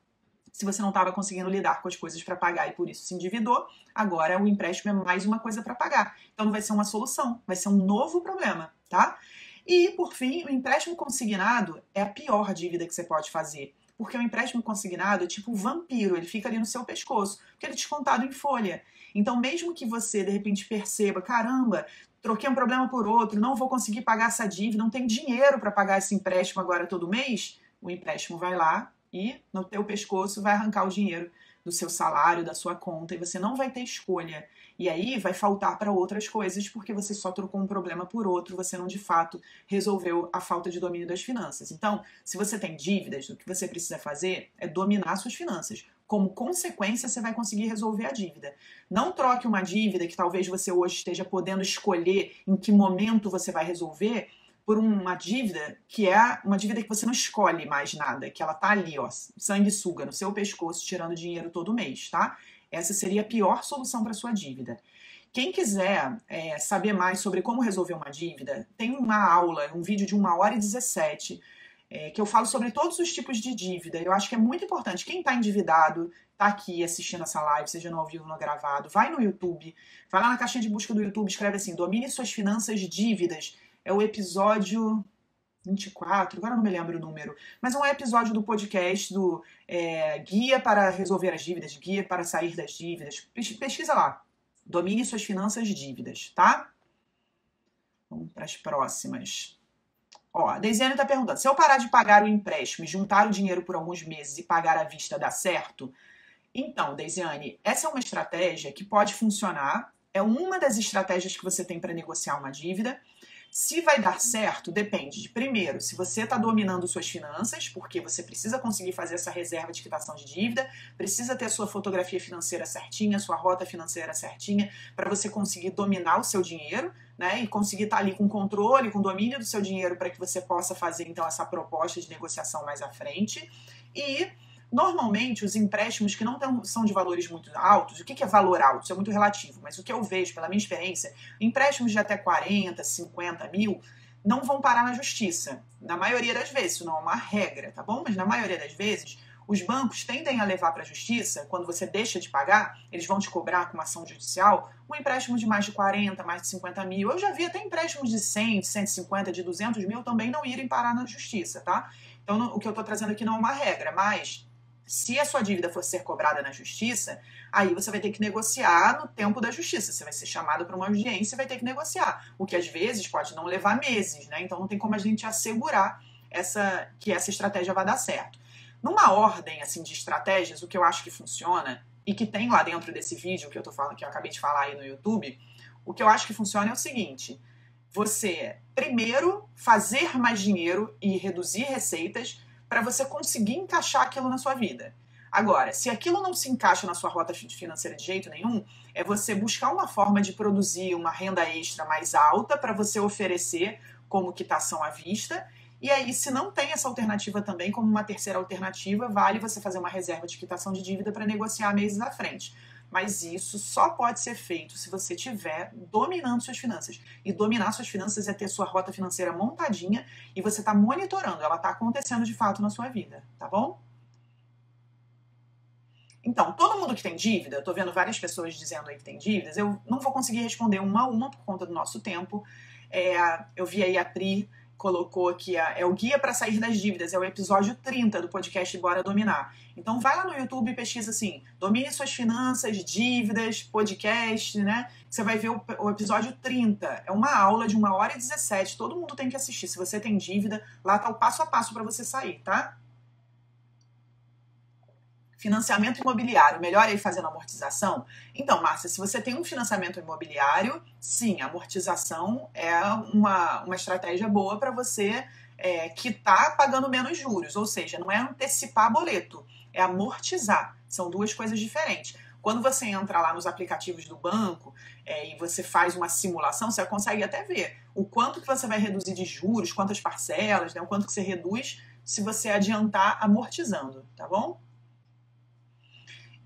Se você não estava conseguindo lidar com as coisas para pagar e por isso se endividou, agora o empréstimo é mais uma coisa para pagar. Então não vai ser uma solução, vai ser um novo problema, tá? E, por fim, o empréstimo consignado é a pior dívida que você pode fazer. Porque o empréstimo consignado é tipo um vampiro, ele fica ali no seu pescoço, porque ele é descontado em folha. Então, mesmo que você, de repente, perceba, caramba, troquei um problema por outro, não vou conseguir pagar essa dívida, não tenho dinheiro para pagar esse empréstimo agora todo mês, o empréstimo vai lá e no teu pescoço vai arrancar o dinheiro do seu salário, da sua conta, e você não vai ter escolha. E aí vai faltar para outras coisas, porque você só trocou um problema por outro, você não de fato resolveu a falta de domínio das finanças. Então, se você tem dívidas, o que você precisa fazer é dominar suas finanças. Como consequência, você vai conseguir resolver a dívida. Não troque uma dívida que talvez você hoje esteja podendo escolher em que momento você vai resolver por uma dívida que é uma dívida que você não escolhe mais nada, que ela tá ali, ó, sanguessuga no seu pescoço, tirando dinheiro todo mês, tá? Essa seria a pior solução para sua dívida. Quem quiser saber mais sobre como resolver uma dívida, tem uma aula, um vídeo de 1h17, que eu falo sobre todos os tipos de dívida. Eu acho que é muito importante. Quem está endividado, está aqui assistindo essa live, seja no ao vivo ou no gravado, vai no YouTube, vai lá na caixinha de busca do YouTube, escreve assim, domine suas finanças, dívidas. É o episódio 24, agora não me lembro o número, mas é um episódio do podcast do Guia para Resolver as Dívidas, Guia para Sair das Dívidas. Pesquisa lá. Domine suas finanças, dívidas, tá? Vamos para as próximas. Ó, a Deisiane está perguntando, se eu parar de pagar o empréstimo e juntar o dinheiro por alguns meses e pagar à vista, dá certo? Então, Deisiane, essa é uma estratégia que pode funcionar, é uma das estratégias que você tem para negociar uma dívida. Se vai dar certo, depende de, primeiro, se você está dominando suas finanças, porque você precisa conseguir fazer essa reserva de quitação de dívida, precisa ter a sua fotografia financeira certinha, sua rota financeira certinha, para você conseguir dominar o seu dinheiro, né, e conseguir estar ali com controle, com domínio do seu dinheiro, para que você possa fazer, então, essa proposta de negociação mais à frente. E normalmente, os empréstimos que não são de valores muito altos, o que é valor alto? Isso é muito relativo, mas o que eu vejo, pela minha experiência, empréstimos de até 40, 50 mil não vão parar na justiça. Na maioria das vezes, isso não é uma regra, tá bom? Mas na maioria das vezes, os bancos tendem a levar para a justiça, quando você deixa de pagar, eles vão te cobrar com uma ação judicial, um empréstimo de mais de 40, mais de 50 mil. Eu já vi até empréstimos de 100, de 150, de 200 mil também não irem parar na justiça, tá? Então, o que eu estou trazendo aqui não é uma regra, mas se a sua dívida for ser cobrada na justiça, aí você vai ter que negociar no tempo da justiça. Você vai ser chamado para uma audiência e vai ter que negociar. O que às vezes pode não levar meses, né? Então não tem como a gente assegurar que essa estratégia vai dar certo. Numa ordem assim de estratégias, o que eu acho que funciona, e que tem lá dentro desse vídeo que eu tô falando, que eu acabei de falar aí no YouTube, o que eu acho que funciona é o seguinte: você primeiro fazer mais dinheiro e reduzir receitas para você conseguir encaixar aquilo na sua vida. Agora, se aquilo não se encaixa na sua rota financeira de jeito nenhum, é você buscar uma forma de produzir uma renda extra mais alta para você oferecer como quitação à vista. E aí, se não tem essa alternativa também, como uma terceira alternativa, vale você fazer uma reserva de quitação de dívida para negociar meses à frente. Mas isso só pode ser feito se você estiver dominando suas finanças. E dominar suas finanças é ter sua rota financeira montadinha e você está monitorando, ela está acontecendo de fato na sua vida, tá bom? Então, todo mundo que tem dívida, eu tô vendo várias pessoas dizendo aí que tem dívidas, eu não vou conseguir responder uma a uma por conta do nosso tempo. Eu vi aí a Pri colocou aqui, é o Guia para Sair das Dívidas, é o episódio 30 do podcast Bora Dominar. Então vai lá no YouTube e pesquisa assim, domine suas finanças, dívidas, podcast, né? Você vai ver o episódio 30, é uma aula de 1h17, todo mundo tem que assistir. Se você tem dívida, lá tá o passo a passo para você sair, tá? Financiamento imobiliário, melhor aí fazendo amortização? Então, Márcia, se você tem um financiamento imobiliário, sim, a amortização é uma estratégia boa para você quitar pagando menos juros, ou seja, não é antecipar boleto, é amortizar, são duas coisas diferentes. Quando você entra lá nos aplicativos do banco e você faz uma simulação, você consegue até ver o quanto que você vai reduzir de juros, quantas parcelas, né, o quanto que você reduz se você adiantar amortizando, tá bom?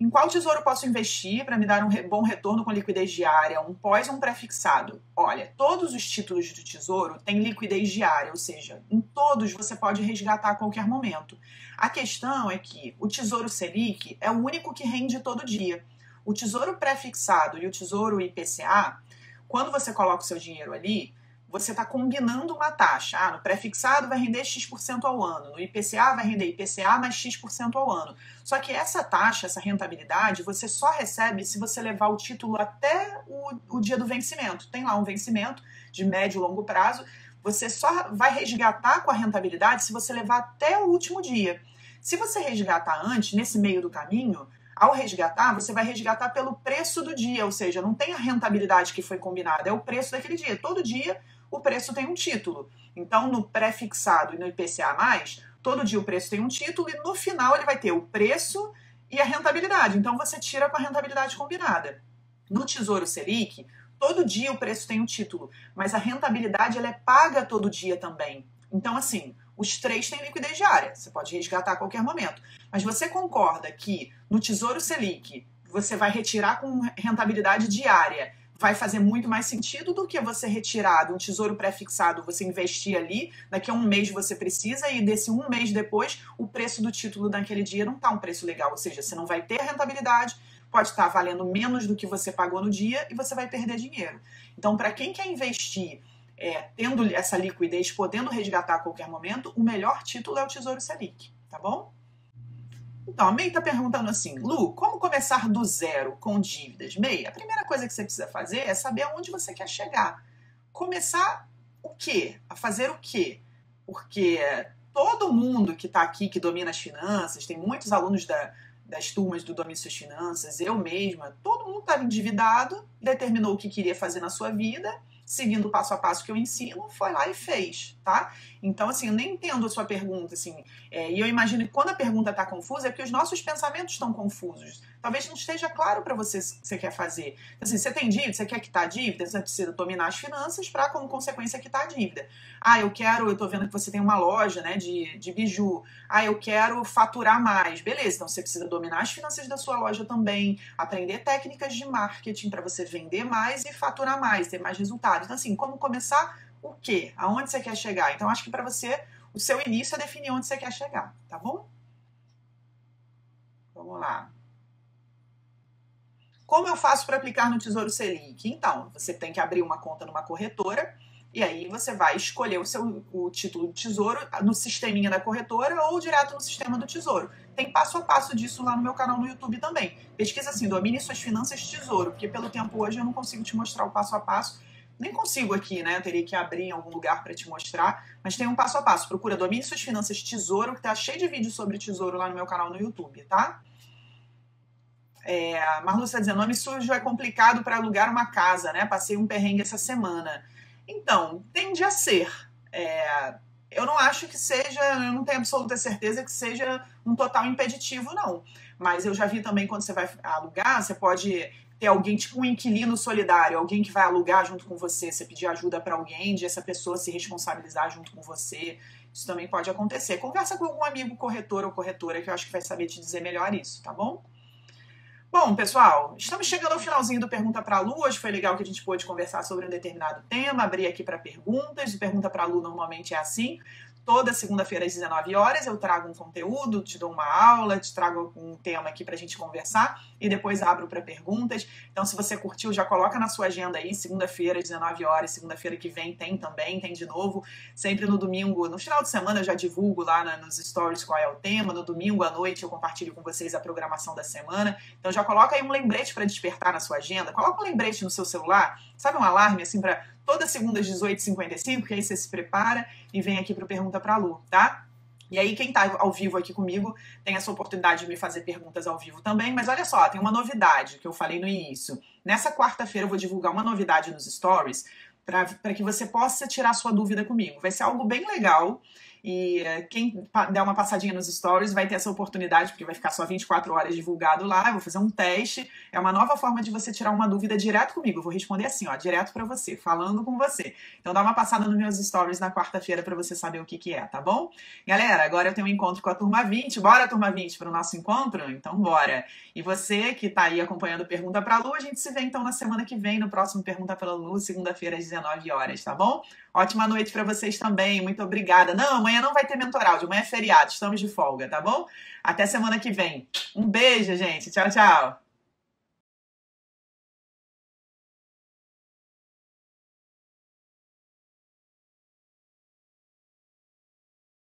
Em qual tesouro posso investir para me dar um bom retorno com liquidez diária, um pós ou um pré-fixado? Olha, todos os títulos do tesouro têm liquidez diária, ou seja, em todos você pode resgatar a qualquer momento. A questão é que o Tesouro Selic é o único que rende todo dia. O tesouro pré-fixado e o tesouro IPCA, quando você coloca o seu dinheiro ali, você está combinando uma taxa. No pré-fixado vai render X% ao ano, no IPCA vai render IPCA mais X% ao ano. Só que essa taxa, essa rentabilidade, você só recebe se você levar o título até o dia do vencimento. Tem lá um vencimento de médio e longo prazo, você só vai resgatar com a rentabilidade se você levar até o último dia. Se você resgatar antes, nesse meio do caminho, Ao resgatar, você vai resgatar pelo preço do dia, ou seja, não tem a rentabilidade que foi combinada, é o preço daquele dia. Todo dia o preço tem um título. Então, no pré-fixado e no IPCA+, todo dia o preço tem um título e no final ele vai ter o preço e a rentabilidade. Então, você tira com a rentabilidade combinada. No Tesouro Selic, todo dia o preço tem um título, mas a rentabilidade ela é paga todo dia também. Então, assim, os três têm liquidez diária, você pode resgatar a qualquer momento. Mas você concorda que no Tesouro Selic você vai retirar com rentabilidade diária, vai fazer muito mais sentido do que você retirar de um tesouro pré-fixado, você investir ali, daqui a um mês você precisa e desse um mês depois o preço do título naquele dia não está um preço legal, ou seja, você não vai ter rentabilidade, pode estar valendo menos do que você pagou no dia e você vai perder dinheiro. Então, para quem quer investir tendo essa liquidez, podendo resgatar a qualquer momento, o melhor título é o Tesouro Selic, tá bom? Então, a May está perguntando assim, Lu, como começar do zero com dívidas? May, a primeira coisa que você precisa fazer é saber aonde você quer chegar. Começar o quê? A fazer o quê? Porque todo mundo que está aqui, que domina as finanças, tem muitos alunos das turmas do Domine Suas Finanças, eu mesma, todo mundo estava endividado, determinou o que queria fazer na sua vida, seguindo o passo a passo que eu ensino, foi lá e fez, tá? Então, assim, eu nem entendo a sua pergunta, assim, e eu imagino que quando a pergunta está confusa é porque os nossos pensamentos estão confusos. Talvez não esteja claro para você o que você quer fazer. Então, assim, você tem dívida, você quer quitar a dívida, você precisa dominar as finanças para, como consequência, quitar a dívida. Ah, eu tô vendo que você tem uma loja, né, de biju. Ah, eu quero faturar mais. Beleza, então você precisa dominar as finanças da sua loja também, aprender técnicas de marketing para você vender mais e faturar mais, ter mais resultados. Então, assim, como começar o quê? Aonde você quer chegar? Então, acho que para você, o seu início é definir onde você quer chegar, tá bom? Vamos lá. Como eu faço para aplicar no Tesouro Selic? Então, você tem que abrir uma conta numa corretora e aí você vai escolher o título do Tesouro no sisteminha da corretora ou direto no sistema do Tesouro. Tem passo a passo disso lá no meu canal no YouTube também. Pesquisa assim, Domine Suas Finanças Tesouro, porque pelo tempo hoje eu não consigo te mostrar o passo a passo. Nem consigo aqui, né? Eu teria que abrir em algum lugar para te mostrar, mas tem um passo a passo. Procura Domine Suas Finanças Tesouro, que tá cheio de vídeos sobre tesouro lá no meu canal no YouTube, tá? Marlu está dizendo, nome sujo é complicado para alugar uma casa, né? Passei um perrengue essa semana. Então, tende a ser. Eu não acho que seja, eu não tenho absoluta certeza que seja um total impeditivo, não. Mas eu já vi também quando você vai alugar, você pode ter alguém, tipo um inquilino solidário, alguém que vai alugar junto com você, você pedir ajuda para alguém, de essa pessoa se responsabilizar junto com você. Isso também pode acontecer. Conversa com algum amigo corretor ou corretora que eu acho que vai saber te dizer melhor isso, tá bom? Bom, pessoal, estamos chegando ao finalzinho do Pergunta para a Lu. Hoje foi legal que a gente pôde conversar sobre um determinado tema, abrir aqui para perguntas. O Pergunta para a Lu normalmente é assim. Toda segunda-feira às 19 horas eu trago um conteúdo, te dou uma aula, te trago um tema aqui pra gente conversar e depois abro para perguntas. Então, se você curtiu, já coloca na sua agenda aí, segunda-feira às 19 horas, segunda-feira que vem tem também, tem de novo. Sempre no domingo, no final de semana eu já divulgo lá nos stories qual é o tema. No domingo à noite eu compartilho com vocês a programação da semana. Então já coloca aí um lembrete para despertar na sua agenda. Coloca um lembrete no seu celular, sabe, um alarme assim para toda segunda às 18h55, que aí você se prepara e vem aqui para o Pergunta para a Lu, tá? E aí quem tá ao vivo aqui comigo tem essa oportunidade de me fazer perguntas ao vivo também, mas olha só, tem uma novidade que eu falei no início. Nessa quarta-feira eu vou divulgar uma novidade nos stories para que você possa tirar sua dúvida comigo. Vai ser algo bem legal. E quem der uma passadinha nos stories vai ter essa oportunidade, porque vai ficar só 24 horas divulgado lá. Eu vou fazer um teste. É uma nova forma de você tirar uma dúvida direto comigo. Eu vou responder assim, ó, direto pra você, falando com você. Então dá uma passada nos meus stories na quarta-feira pra você saber o que é, tá bom? Galera, agora eu tenho um encontro com a Turma 20. Bora, Turma 20, pro nosso encontro? Então bora! E você que tá aí acompanhando Pergunta pra Lu, a gente se vê então na semana que vem, no próximo Pergunta pra Lu, segunda-feira às 19 horas, tá bom? Ótima noite pra vocês também. Muito obrigada. Não, amanhã não vai ter mentoral, de amanhã é feriado, estamos de folga, tá bom? Até semana que vem. Um beijo, gente. Tchau, tchau.